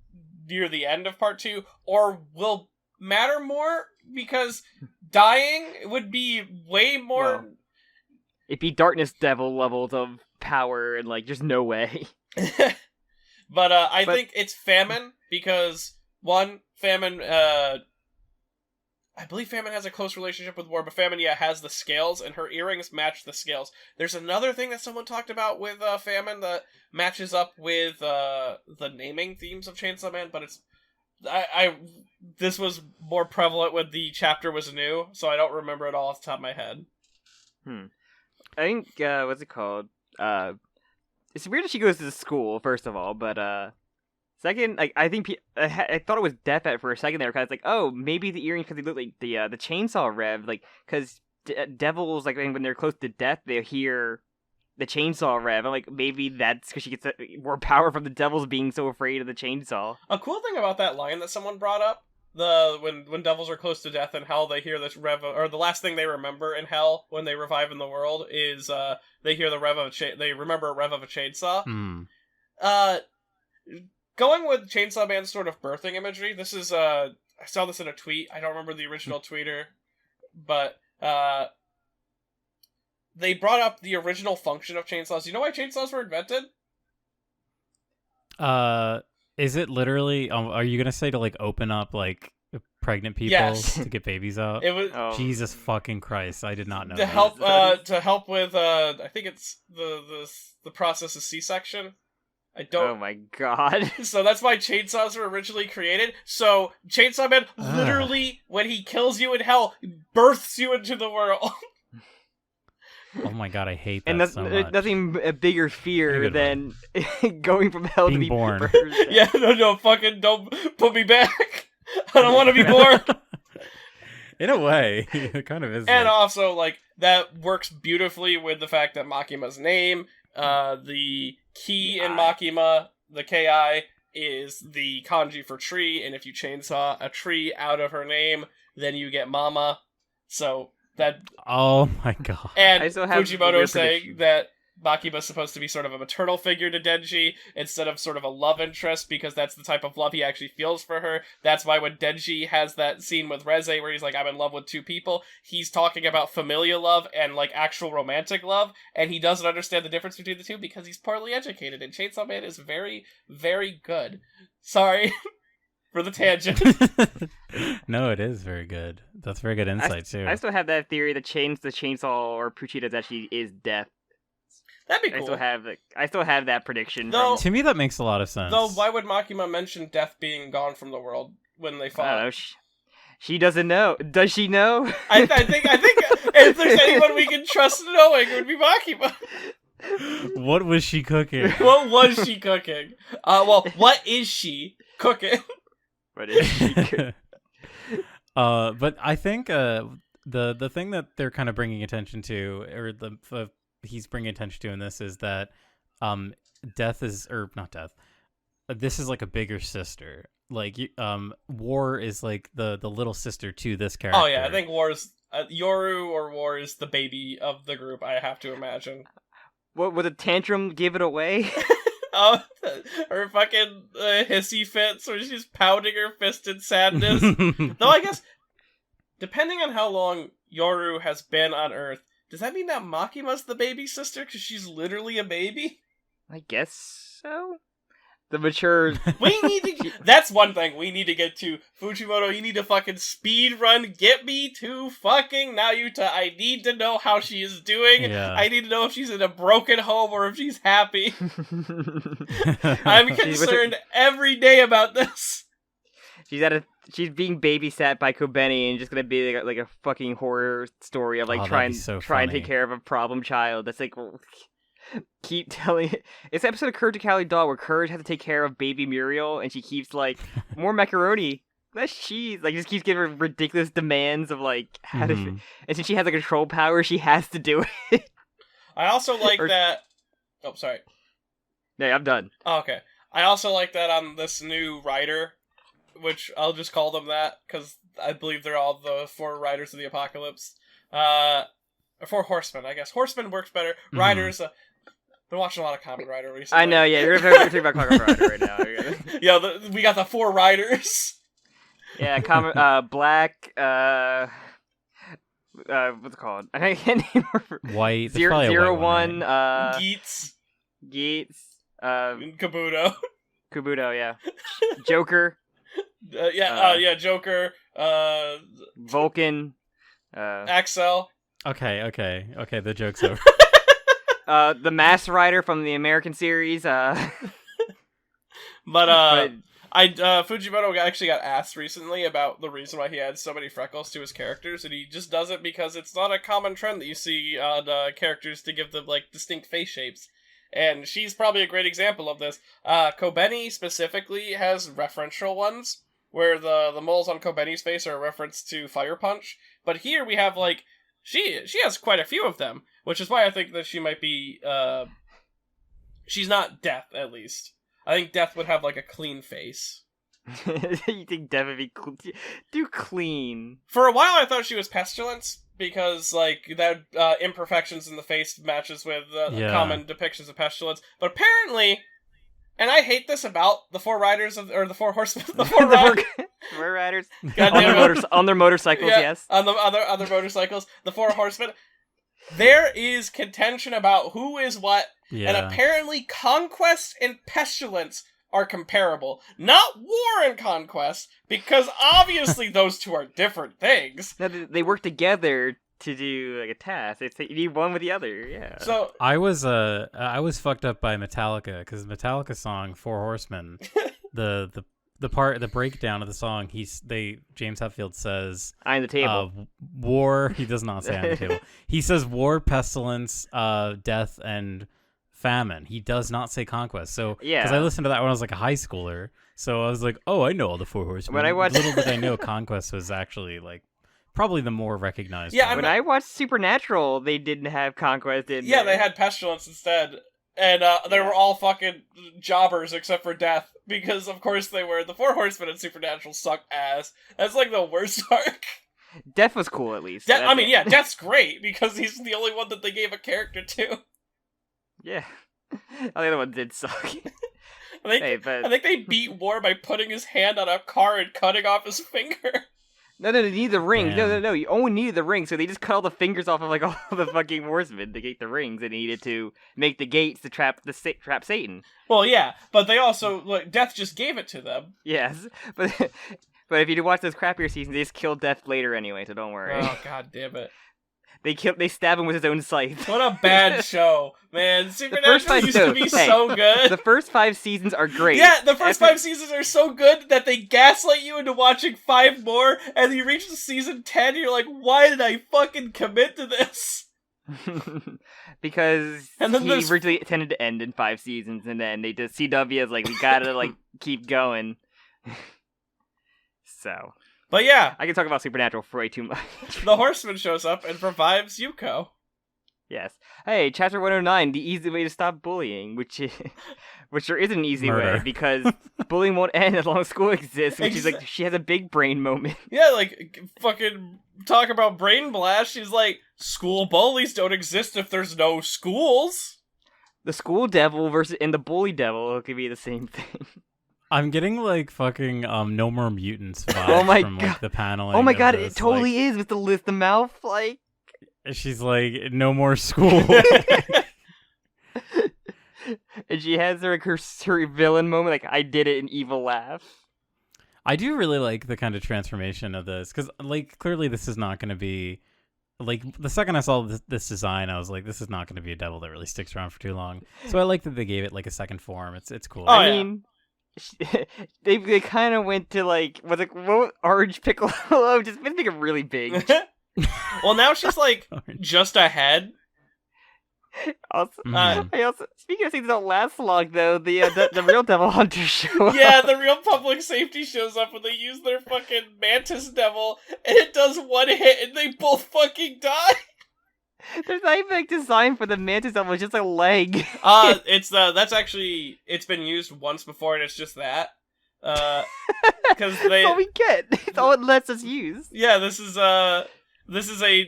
near the end of part 2, or will matter more, because dying would be way more... Well, it'd be Darkness Devil levels of power, and like, there's no way. But I But- think it's Famine, because, one, Famine, I believe Famine has a close relationship with War, but Famine, yeah, has the scales, and her earrings match the scales. There's another thing that someone talked about with Famine that matches up with the naming themes of Chainsaw Man, but it's... this was more prevalent when the chapter was new, so I don't remember it all off the top of my head. I think, what's it called? It's weird that she goes to school, first of all, but, second, like, I think, I thought it was Death for a second there, because it's like, oh, maybe the earrings, because they look like the chainsaw rev, like, because devils, like, when they're close to death, they hear the chainsaw rev. I'm like, maybe that's because she gets more power from the devils being so afraid of the chainsaw. A cool thing about that line that someone brought up, when devils are close to death in hell, they hear this rev or the last thing they remember in hell when they revive in the world is they hear the rev of they remember a rev of a chainsaw. Going with Chainsaw Man's sort of birthing imagery, this is I saw this in a tweet. I don't remember the original tweeter, but they brought up the original function of chainsaws. You know why chainsaws were invented? Is it literally? Are you gonna say to like open up like pregnant people Yes. to get babies out? It was Jesus fucking Christ! I did not know to that. help with I think it's the process of C-section. I don't. Oh my god. So that's why chainsaws were originally created. So Chainsaw Man literally, when he kills you in hell, births you into the world. Oh my god, I hate that And so much. nothing a bigger fear Good than going from hell Being to be born. birthed. Yeah, no, fucking don't put me back. I don't want to be born. In a way, it kind of is. And like... also, like, that works beautifully with the fact that Makima's name, the key in Makima, the KI, is the kanji for tree, and if you chainsaw a tree out of her name, then you get Mama. So that. Oh my god. And I still have Fujimoto weird saying prediction. that Makima's supposed to be sort of a maternal figure to Denji instead of sort of a love interest, because that's the type of love he actually feels for her. That's why when Denji has that scene with Reze where he's like, I'm in love with two people, he's talking about familial love and like actual romantic love, and he doesn't understand the difference between the two because he's poorly educated, and Chainsaw Man is very, very good. Sorry for the tangent. No, it is very good. That's very good insight too. I still have that theory that the chainsaw or Puchitas actually is death. That'd be cool. I still have that prediction. Though- To me, that makes a lot of sense. Though, why would Makima mention death being gone from the world when they I fought? don't know. She doesn't know. Does she know? I think if there's anyone we can trust knowing, it would be Makima. What was she cooking? What was she cooking? Well, what is she cooking? What is she? But I think the thing that they're kind of bringing attention to, or he's bringing attention to in this, is that death is, or not death. This is like a bigger sister. Like War is like the little sister to this character. Oh yeah, I think War's Yoru or War is the baby of the group. I have to imagine. What would a tantrum give it away? Oh, her fucking hissy fits where she's pounding her fist in sadness. Though I guess, depending on how long Yoru has been on Earth, does that mean that Makima's the baby sister because she's literally a baby? I guess so. The mature. We need to. That's one thing we need to get to. Fujimoto, you need to fucking speed run. Get me to fucking Nayuta. I need to know how she is doing. Yeah. I need to know if she's in a broken home or if she's happy. I'm concerned every day about this. She's being babysat by Kobeni and just gonna be like a fucking horror story of like Oh, that'd trying be so to funny. take care of a problem child. That's like keep telling. It's an episode of Courage the Cowardly Dog where Courage has to take care of baby Muriel, and she keeps like more macaroni. That's cheese. Like just keeps giving her ridiculous demands of like how to. And since she has a control power, she has to do it. I also like that. Oh, sorry. Yeah, I'm done. Oh, okay. I also like that on this new writer, which I'll just call them that because I believe they're all the four riders of the apocalypse. Four horsemen, I guess. Horsemen works better. Riders. Been watching a lot of Kamen Rider recently. I know. Yeah, you're talking about Kamen Rider right now. Yeah, we got the four riders. Yeah, Black. What's it called? I can't name her. White. There's Zero, probably a zero white one, one. right? Geets. Geets. Kabuto. Kubuto. Yeah. Joker. Yeah, Joker. Vulcan. Axel. Okay. The joke's over. The Mass Rider from the American series. But Fujimoto actually got asked recently about the reason why he adds so many freckles to his characters, and he just does it because it's not a common trend that you see on characters to give them like distinct face shapes. And she's probably a great example of this. Kobeni specifically has referential ones, where the moles on Kobeni's face are a reference to Fire Punch. But here we have like she has quite a few of them, which is why I think that she might be. She's not Death, at least. I think Death would have like a clean face. You think Death would be too clean? For a while, I thought she was Pestilence because like that imperfections in the face matches with common depictions of Pestilence. But apparently, and I hate this about the Four Riders or the Four Horsemen, the Four Riders. Four Riders on their motorcycles, yeah, yes. On the other motorcycles, the Four Horsemen. There is contention about who is what, and apparently Conquest and Pestilence are comparable. Not War and Conquest, because obviously those two are different things. No, they work together to do like a task. You need one with the other, yeah. So I was fucked up by Metallica, because Metallica song Four Horsemen, the breakdown of the song, James Hetfield says I'm the table. War. He does not say I'm the table. He says war, pestilence, death, and famine. He does not say conquest. So because I listened to that when I was like a high schooler, so I was like, oh, I know all the Four Horsemen. When I watched... Little did I know Conquest was actually like probably the more recognized. Yeah, when I watched Supernatural, they didn't have Conquest in there. They had Pestilence instead. And they were all fucking jobbers except for Death, because of course they were. The Four Horsemen in Supernatural suck ass. That's like the worst arc. Death was cool at least. Death's great because he's the only one that they gave a character to. Yeah, the other one did suck. I think they beat War by putting his hand on a car and cutting off his finger. No, they need the rings. Damn. No, you only needed the rings, so they just cut all the fingers off of like all the fucking horsemen to get the rings they needed to make the gates to trap Satan. Well, yeah, but they also Death just gave it to them. Yes, but if you watch those crappier seasons, they just kill Death later anyway, so don't worry. Oh, god damn it. They stab him with his own scythe. What a bad show, man. Supernatural used to be so good. The first 5 seasons are great. Yeah, the first 5 seasons are so good that they gaslight you into watching 5 more, and you reach the season 10, and you're like, why did I fucking commit to this? Because he originally intended to end in 5 seasons, and then they just CW is like, we gotta keep going. So... But yeah, I can talk about Supernatural for way too much. The Horseman shows up and revives Yuko. Yes. Hey, Chapter 109, the easy way to stop bullying, which there is an easy way, because bullying won't end as long as school exists, which is like, she has a big brain moment. Yeah, like, fucking talk about brain blast, she's like, school bullies don't exist if there's no schools. The school devil and the bully devil could be the same thing. I'm getting like fucking No More Mutants vibes from like the paneling. Oh my god, it totally is with the mouth like. She's like, no more school. And she has her villain moment, like, I did it, an evil laugh. I do really like the kind of transformation of this, because like clearly this is not going to be like, the second I saw this design, I was like, this is not going to be a devil that really sticks around for too long. So I like that they gave it like a second form. It's cool. I mean. They kind of went to like orange piccolo, just make it really big. Well, now she's like just ahead. Also, speaking of things that don't last long, though, the real devil hunters show up. Yeah, the real public safety shows up when they use their fucking mantis devil, and it does one hit, and they both fucking die. There's not even like design for the mantis devil, it's just a leg. It's been used once before, and it's just that. Because that's all we get. It's all it lets us use. Yeah, this is a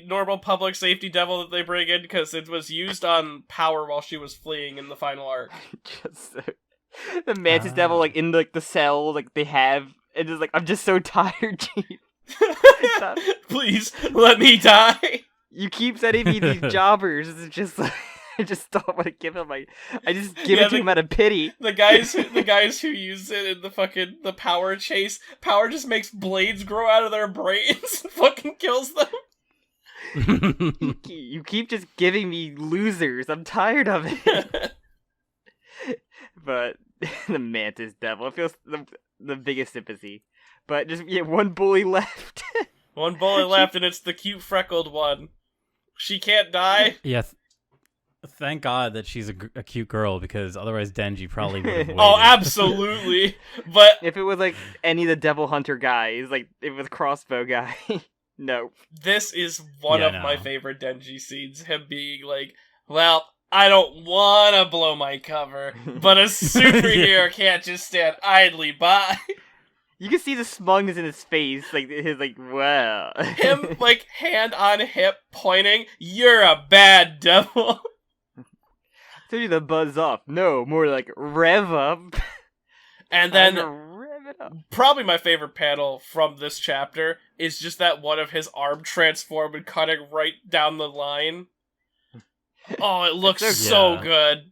normal public safety devil that they bring in because it was used on Power while she was fleeing in the final arc. The mantis devil, like in the cell, like they have, and just like, I'm just so tired, Chief. Please let me die. You keep sending me these jobbers. It's just like, I just don't want to give him I just give it to him out of pity. The guys who use it in the Power chase, Power just makes blades grow out of their brains and fucking kills them. You keep just giving me losers. I'm tired of it. But the mantis devil feels the biggest sympathy. But just one bully left. One bully left, and it's the cute freckled one. She can't die. Yes. Thank God that she's a cute girl, because otherwise Denji probably would have waited. Oh, absolutely. But if it was like any of the devil hunter guys, like if it was crossbow guy. No. This is one Yeah, of my no. favorite Denji scenes. Him being like, well, I don't want to blow my cover, but a superhero can't just stand idly by. You can see the smugness in his face, like his wow. Him, like, hand on hip, pointing, you're a bad devil. Told you to buzz off. No, more like rev up. And Time to then, rev it up. probably my favorite panel from this chapter is just that one of his arm transformed and cutting right down the line. Oh, it looks so so good. good.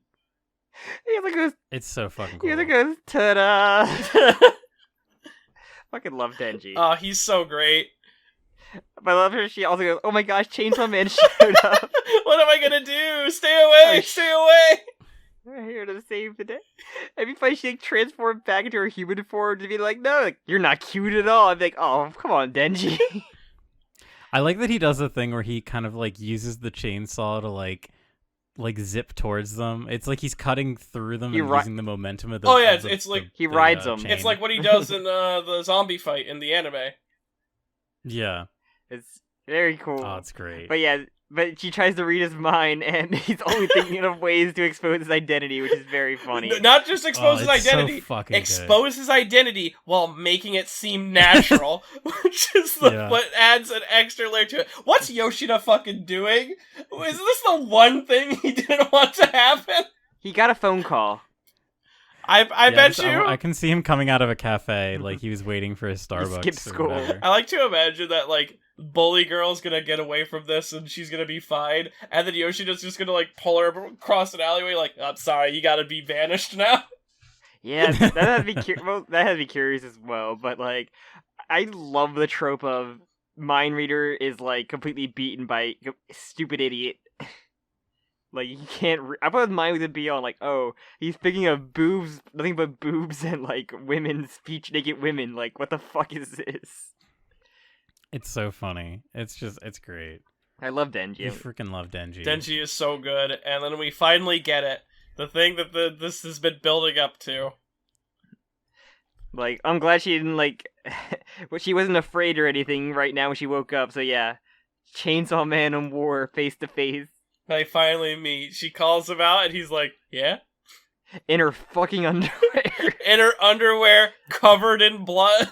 He like goes. It's so fucking He cool. like goes. Ta-da! Fucking love Denji. Oh, he's so great. But I love her. She also goes, "Oh my gosh, Chainsaw Man showed up. What am I gonna do? Stay away! Stay away! We're here to save the day." It'd be funny. She like transformed back into her human form to be like, "No, like, you're not cute at all." I'd be like, "Oh, come on, Denji." I like that he does a thing where he kind of like uses the chainsaw to like zip towards them. It's like he's cutting through them He and ri- using the momentum of the. Oh, yeah, of the- it's like- He rides them. chain. It's like what he does in the zombie fight in the anime. Yeah. It's very cool. Oh, it's great. But yeah, but she tries to read his mind, and he's only thinking of ways to expose his identity, which is very funny. Not just expose his it's so identity, fucking good. expose his identity while making it seem natural, which is what adds an extra layer to it. What's Yoshida fucking doing? Is this the one thing he didn't want to happen? He got a phone call. I Yeah, bet just- you. I can see him coming out of a cafe, like he was waiting for his Starbucks. skipped or school. whatever. I like to imagine that, like, Bully Girl's gonna get away from this and she's gonna be fine, and then Yoshida's just gonna, like, pull her across an alleyway, like, I'm sorry, you gotta be vanished now. Yeah, that had to be that had to be curious as well. But like, I love the trope of mind reader is like completely beaten by stupid idiot. Like he can't. I thought his mind would be on like, oh, he's thinking of boobs, nothing but boobs and like women, speech naked women. Like, what the fuck is this? It's so funny. It's great. I love You Denji. freaking love Denji. Denji is so good, and then we finally get it. The thing that this has been building up to. Like, I'm glad she didn't like. Well, she wasn't afraid or anything right now when she woke up. So yeah, Chainsaw Man and War face to face They finally meet. She calls him out, and he's like, yeah? in her fucking underwear. In her underwear, covered in blood.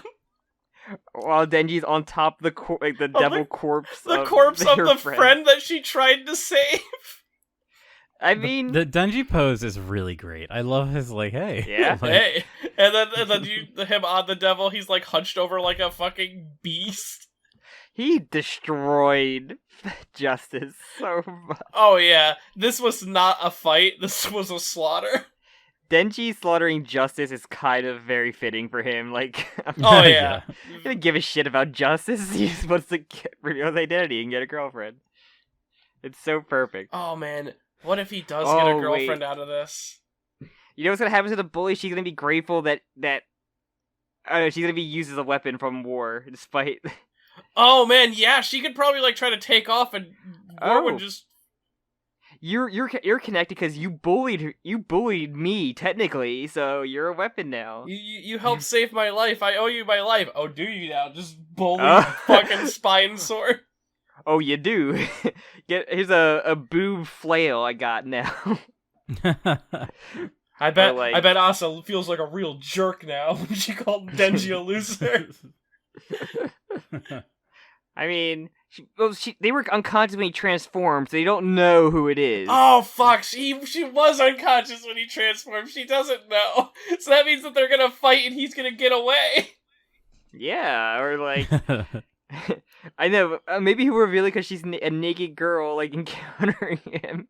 While Denji's on top of the devil corpse. The corpse of her the friend that she tried to save. I mean, the Denji pose is really great. I love his like, hey, Yeah. like, Hey. And then him on the devil, he's like hunched over like a fucking beast. he destroyed Justice so much. Oh yeah, this was not a fight, this was a slaughter. Denji slaughtering Justice is kind of very fitting for him. Like, I'm Oh not yeah. gonna give a shit about Justice. He's supposed to reveal his identity and get a girlfriend. It's so perfect. Oh man, what if he does get a Oh, girlfriend wait. out of this? You know what's gonna happen to the bully? She's gonna be grateful that I don't know, she's gonna be used as a weapon from War, despite. Oh man, yeah, she could probably like try to take off and War would Oh. just You're connected because you bullied me technically, so you're a weapon now. you helped save my life. I owe you my life. Oh, do you now? Just bully Oh. fucking spine sword. Oh, you do. Here's a boob flail I got now. I bet like- I bet Asa feels like a real jerk now when she called Denji a loser. I mean, they were unconscious when he transformed, so they don't know who it is. Oh fuck, she was unconscious when he transformed. She doesn't know. So that means that they're gonna fight and he's gonna get away. Yeah, or like, I know, maybe he'll reveal it because she's a naked girl, like, encountering him.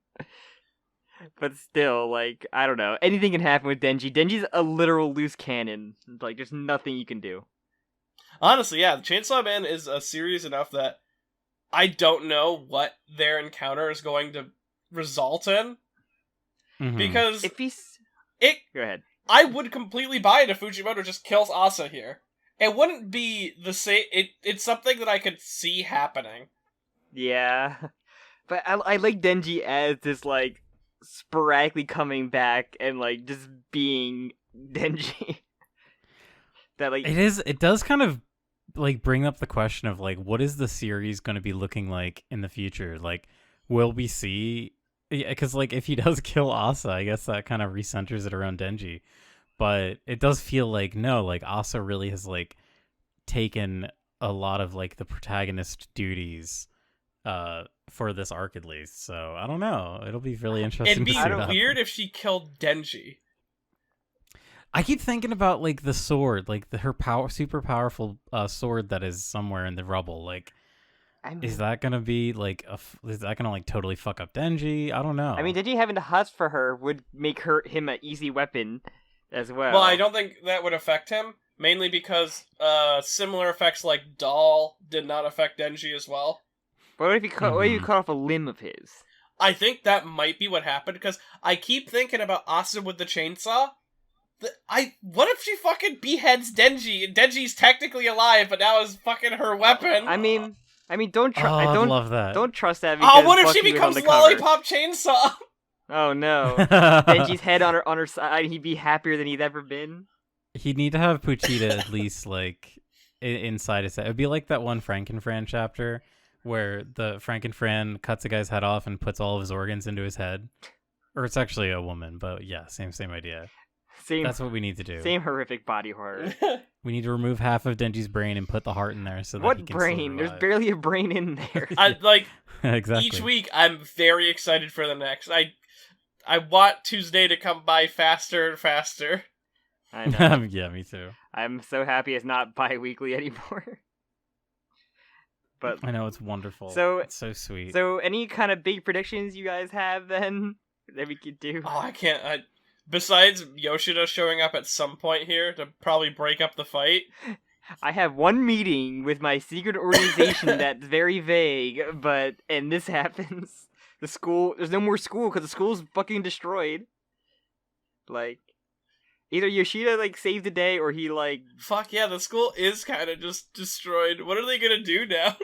But still, like, I don't know. Anything can happen with Denji. Denji's a literal loose cannon. Like, there's nothing you can do. Honestly, yeah, Chainsaw Man is a series enough that I don't know what their encounter is going to result in. Mhm. Because If he's... it Go ahead. I would completely buy it if Fujimoto just kills Asa here. It wouldn't be the same. It's something that I could see happening. Yeah. But I like Denji as this, like, sporadically coming back and, like, just being Denji. That, like... It does kind of like bring up the question of like, what is the series going to be looking like in the future? Like, will we see? Because like if he does kill Asa, I guess that kind of recenters it around Denji. But it does feel like no, like Asa really has like taken a lot of like the protagonist duties for this arc at least. So I don't know. It'll be really interesting. It'd be to see weird if she killed Denji. I keep thinking about like the sword, like her super powerful sword that is somewhere in the rubble. Like, is that gonna be like is that gonna like totally fuck up Denji? I don't know. I mean, Denji having to husk for her would make him an easy weapon as well. Well, I don't think that would affect him, mainly because similar effects like Doll did not affect Denji as well. But what if you cut off a limb of his? I think that might be what happened, because I keep thinking about Asa with the chainsaw. What if she fucking beheads Denji, and Denji's technically alive, but now is fucking her weapon? I mean, don't trust. I love that. Don't trust that. Oh, what if she Bucky was becomes on the cover. Lollipop Chainsaw? Oh no, Denji's head on her side. He'd be happier than he'd ever been. He'd need to have Puchita at least like inside his head. It'd be like that one Frankenfran chapter where the Frankenfran cuts a guy's head off and puts all of his organs into his head. Or it's actually a woman, but yeah, same idea. That's what we need to do. Same horrific body horror. We need to remove half of Denji's brain and put the heart in there so that what he can brain? still There's survive. barely a brain in there. Exactly. Each week, I'm very excited for the next. I want Tuesday to come by faster and faster. I know. Yeah, me too. I'm so happy it's not bi-weekly anymore. But I know, it's wonderful. It's so sweet. So any kind of big predictions you guys have then that we could do? Oh, I can't. Besides Yoshida showing up at some point here to probably break up the fight. I have one meeting with my secret organization that's very vague, and this happens. The school, there's no more school because the school's fucking destroyed. Like, either Yoshida like saved the day or he like. Fuck yeah, the school is kind of just destroyed. What are they gonna do now?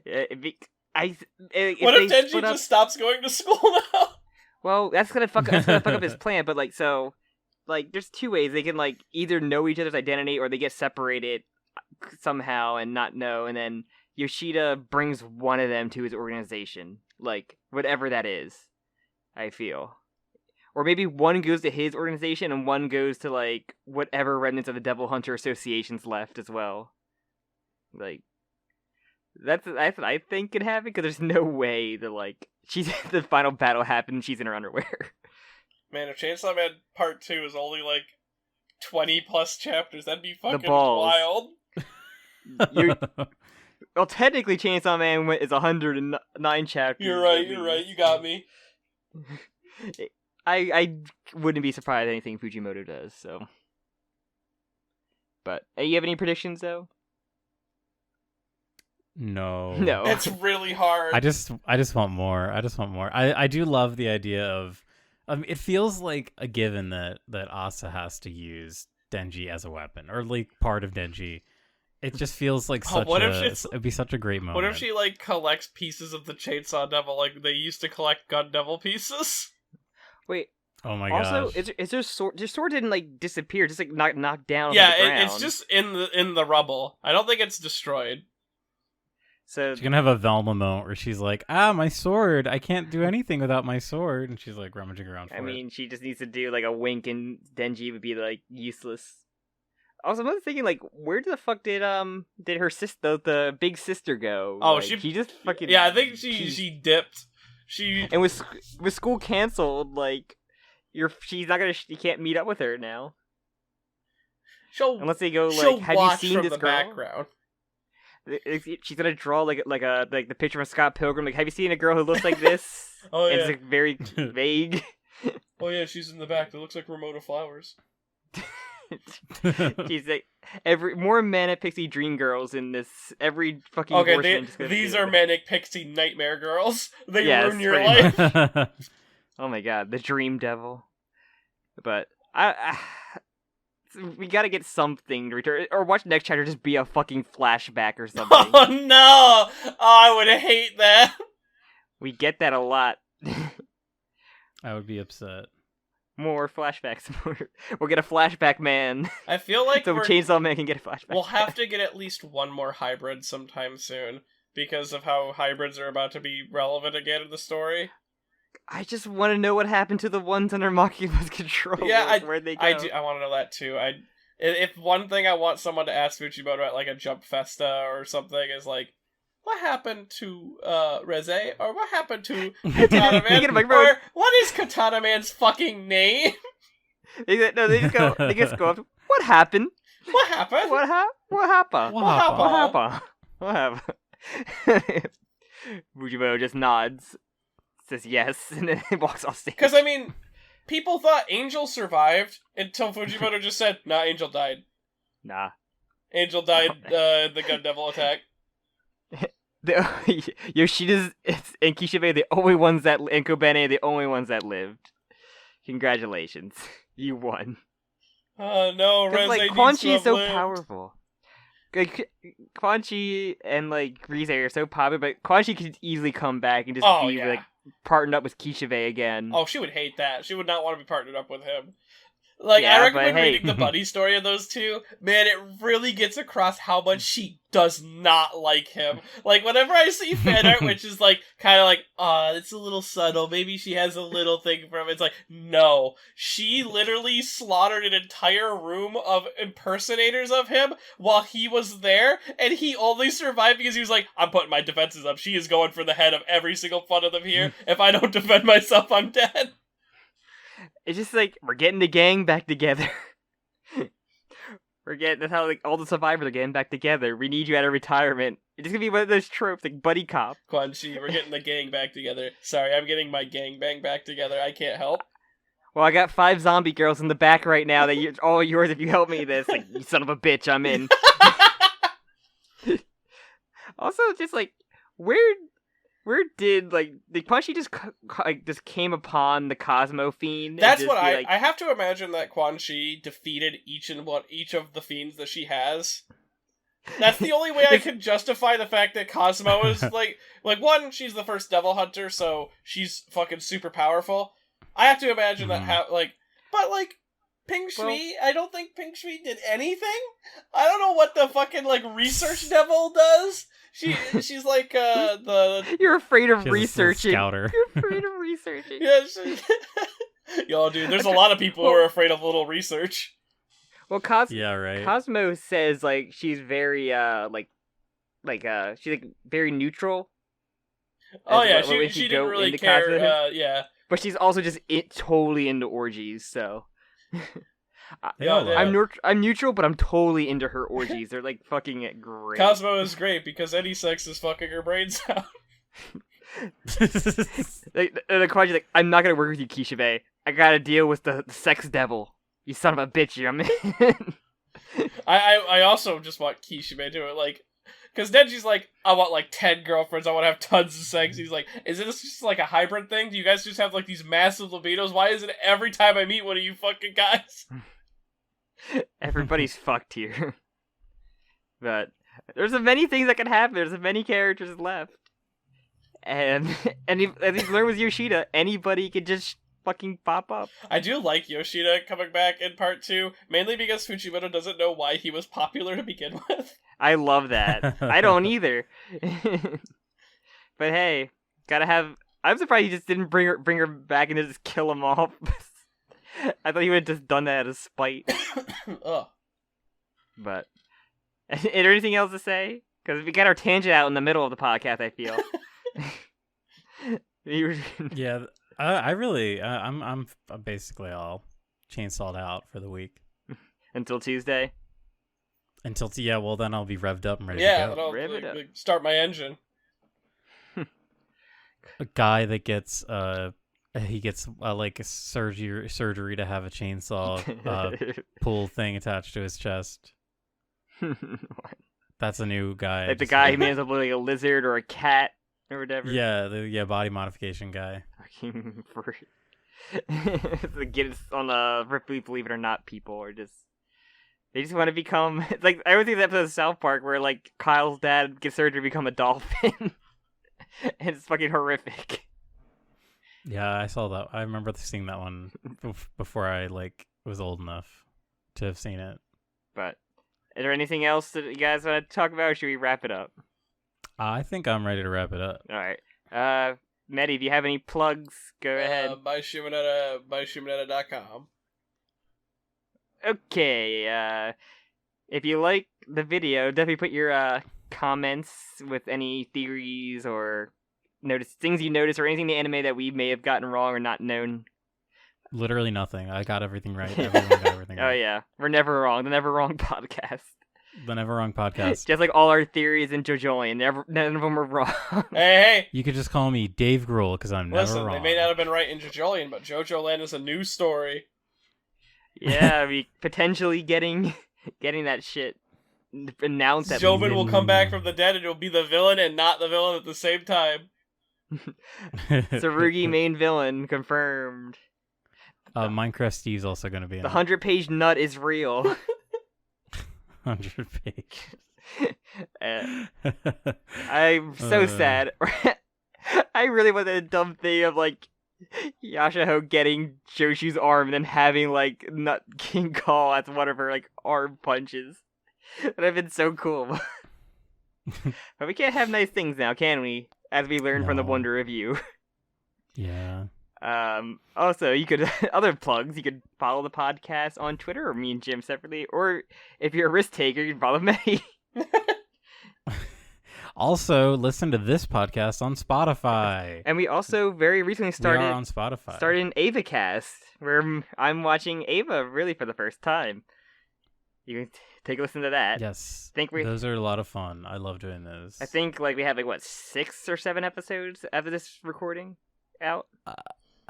What if Denji just stops going to school now? Well, that's gonna fuck up his plan. But like, so, like, there's two ways they can like either know each other's identity or they get separated somehow and not know, and then Yoshida brings one of them to his organization, like whatever that is. I feel, or maybe one goes to his organization and one goes to like whatever remnants of the Devil Hunter associations left as well. Like. That's what I think could happen, because there's no way that, like, the final battle happens, she's in her underwear. Man, if Chainsaw Man Part 2 is only, like, 20 plus chapters, that'd be fucking balls. wild. Well, technically, Chainsaw Man is 109 chapters. You're right, you got me. I wouldn't be surprised anything Fujimoto does, so. But, you have any predictions, though? No. It's really hard. I just want more. I do love the idea of it feels like a given that Asa has to use Denji as a weapon, or like part of Denji. It just feels like it'd be such a great moment. What if she like collects pieces of the Chainsaw Devil like they used to collect Gun Devil pieces? Wait. Oh my gosh. Also, is there sword? Your sword didn't like disappear, just like knocked down. Yeah, on the ground. it's just in the rubble. I don't think it's destroyed. So she's gonna have a Velma moment where she's like, my sword, I can't do anything without my sword, and she's like rummaging around for it. I mean, she just needs to do like a wink and Denji would be like useless. Also, I'm thinking like, where the fuck did her sister, the big sister, go? Oh, like, she just fucking I think she dipped. And with school canceled, like she's not gonna, you can't meet up with her now. Unless they go like, have you seen this girl? Background. She's gonna draw like the picture of Scott Pilgrim. Like, have you seen a girl who looks like this? Oh yeah, and it's like very vague. Oh yeah, she's in the back. That looks like Ramona Flowers. She's like more manic pixie dream girls in this. Every fucking these are manic pixie nightmare girls. They ruin your life. life. Oh my god, the dream devil. But we gotta get something to return, or watch next chapter just be a fucking flashback or something. Oh no! Oh, I would hate that. We get that a lot. I would be upset. More flashbacks. We'll get a flashback man. I feel like So Chainsaw Man can get a flashback. we'll have to get at least one more hybrid sometime soon because of how hybrids are about to be relevant again in the story. I just want to know what happened to the ones under Makiba's control. Yeah, where'd they go? I want to know that too. If one thing I want someone to ask Fujimoto at like a Jump Festa or something is like, what happened to Reze? Or what happened to Katana Man? Or what is Katana Man's fucking name? They just go up. What happened? What happened? What happened? What happened? Fujimoto just nods, says yes, and then walks off stage. Because, I mean, people thought Angel survived until Fujimoto just said, nah, Angel died. Nah. Angel died the Gun Devil attack. Yoshida's and Kishibe, the only ones that, and Kobene, the only ones that lived. Congratulations. You won. Oh no, Reze like, needs Quan to Chi is have so lived. powerful. Like, Quan Chi and, like, Rize are so popular, but Quan Chi could easily come back and just be, like, partnered up with Kishibe again. Oh, she would hate that. She would not want to be partnered up with him. Like, Yeah, I recommend but hey. reading the buddy story of those two. Man, it really gets across how much she does not like him. Like, whenever I see fan art, which is, like, kind of like, it's a little subtle, maybe she has a little thing for him, it's like, no. She literally slaughtered an entire room of impersonators of him while he was there, and he only survived because he was like, I'm putting my defenses up. She is going for the head of every single one of them here. If I don't defend myself, I'm dead. It's just like, we're getting the gang back together. That's how, like, all the survivors are getting back together. We need you out of retirement. It's just gonna be one of those tropes, like buddy cop. Quan Chi, we're getting the gang back together. Sorry, I'm getting my gang bang back together. I can't help. Well, I got 5 zombie girls in the back right now that you're all yours if you help me this. Like, you son of a bitch, I'm in. Also, just like, where did, like, the Quan Chi just came upon the Cosmo Fiend? That's just what like, I have to imagine that Quan Chi defeated each of the fiends that she has. That's the only way I can justify the fact that Cosmo is like one, she's the first devil hunter, so she's fucking super powerful. I have to imagine that but Ping Shui, I don't think Ping Shui did anything. I don't know what the fucking research devil does. She's like You're afraid of She has a researching. scouter. You're afraid of researching. Yeah, yo, dude, there's a lot of people who are afraid of little research. Well, Yeah, right. Cosmo says she's very she's very neutral. Oh yeah, when she go didn't really into care. Cosmo. Yeah, But she's also just totally into orgies. So Yeah. I'm neutral, but I'm totally into her orgies. They're like fucking great. Cosmo is great because any sex is fucking her brains out. The Quadra's like, I'm not gonna work with you, Kishibe. I gotta deal with the sex devil. You son of a bitch, I'm in. I also just want Kishibe to it, because Denji's like, I want 10 girlfriends, I want to have tons of sex. He's like, is this just a hybrid thing? Do you guys just have these massive libidos? Why is it every time I meet one of you fucking guys? Everybody's fucked here. But there's many things that can happen. There's many characters left. And as he's learned with Yoshida, anybody could just fucking pop up. I do like Yoshida coming back in part 2, mainly because Fujimoto doesn't know why he was popular to begin with. I love that. I don't either. But hey, gotta have... I'm surprised he just didn't bring her back and just kill them off. I thought he would have just done that out of spite. Ugh. But... Is there anything else to say? Because we got our tangent out in the middle of the podcast, I feel. Yeah, I really, I'm basically all chainsawed out for the week. Until Tuesday? Well, then I'll be revved up and ready Yeah, to then go. I'll start my engine. A guy that gets, he gets, a surgery to have a chainsaw pull thing attached to his chest. That's a new guy. Like the guy who ends up looking like a lizard or a cat or whatever. Yeah, the body modification guy. Get it on the Ripley Believe It or Not people, or they just want to become. It's like I always think that episode of South Park where Kyle's dad gets surgery to become a dolphin, and it's fucking horrific. Yeah, I saw that. I remember seeing that one before I was old enough to have seen it. But is there anything else that you guys want to talk about, or should we wrap it up? I think I'm ready to wrap it up. All right. Meti, if you have any plugs, go ahead. By Shumanetta.com. Okay. If you like the video, definitely put your comments with any theories or things you notice or anything in the anime that we may have gotten wrong or not known. Literally nothing. I got everything right. Everyone got everything Oh right. yeah, we're never wrong. The Never Wrong podcast. The Never Wrong podcast. Just like all our theories in JoJolion, none of them were wrong. Hey! You could just call me Dave Grohl because I'm never Listen, wrong. they may not have been right in JoJolion, but JoJo Land is a new story. Yeah, we potentially getting that shit announced. Jobin will come back from the dead and he'll be the villain and not the villain at the same time. Tsurugi main villain confirmed. Minecraft Steve's also going to be in The 100-page nut is real. 100 page. I'm so sad. I really wanted a dumb thing of Yashaho getting Joshu's arm and then having Nut King call as one of her arm punches. That would have been so cool. But we can't have nice things now, can we? As we learn from the No. Wonder Review. Yeah. Also, you could other plugs. You could follow the podcast on Twitter or me and Jim separately, or if you're a risk taker, you can follow me. Also, listen to this podcast on Spotify. And we also very recently We are on started Spotify. an AvaCast, where I'm watching Ava really for the first time. You can take a listen to that. Yes. Think we- Those are a lot of fun. I love doing those. I think we have 6 or 7 episodes after this recording out.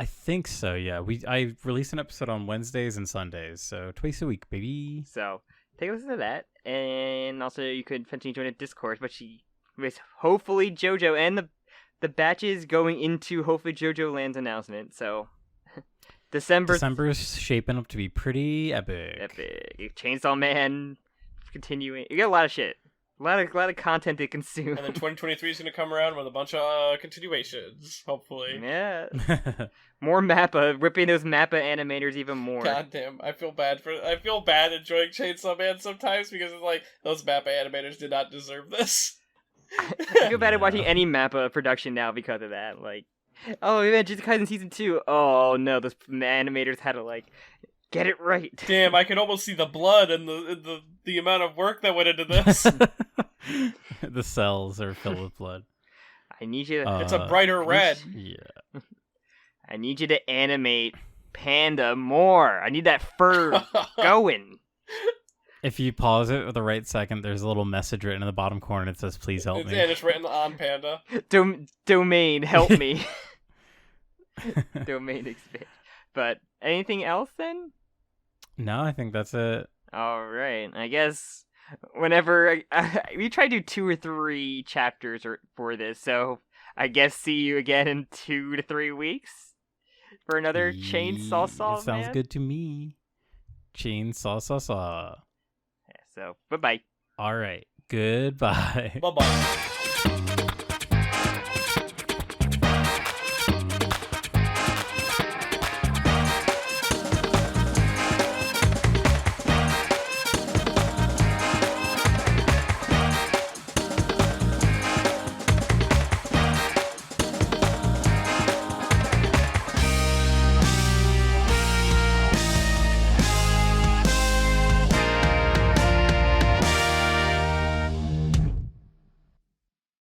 I think so. Yeah. I release an episode on Wednesdays and Sundays, so twice a week, baby. So take a listen to that, and also you could potentially join a Discord, with hopefully JoJo and the batches going into hopefully JoJo Land's announcement. So December's shaping up to be pretty epic. Chainsaw Man continuing. You got a lot of shit. A lot of content to consume. And then 2023 is going to come around with a bunch of continuations, hopefully. Yeah. More Mappa, ripping those Mappa animators even more. God damn, I feel bad enjoying Chainsaw Man sometimes because it's those Mappa animators did not deserve this. I feel bad at watching any Mappa production now because of that. Oh, man, Jujutsu Kaisen Season 2. Oh, no, those animators had to, get it right. Damn, I can almost see the blood and the amount of work that went into this. The cells are filled with blood. I need you to... It's a brighter red. Yeah. I need you to animate Panda more. I need that fur going. If you pause it at the right second, there's a little message written in the bottom corner that says, "Please help me." And it's written on Panda. Domain, help me. Domain expand. But anything else then? No, I think that's it. All right. I guess whenever we try to do 2 or 3 chapters for this, so I guess see you again in 2 to 3 weeks for another Chainsaw Saw. It sounds good to me. Chainsaw Saw. Yeah, so bye bye. All right. Goodbye. Bye-bye.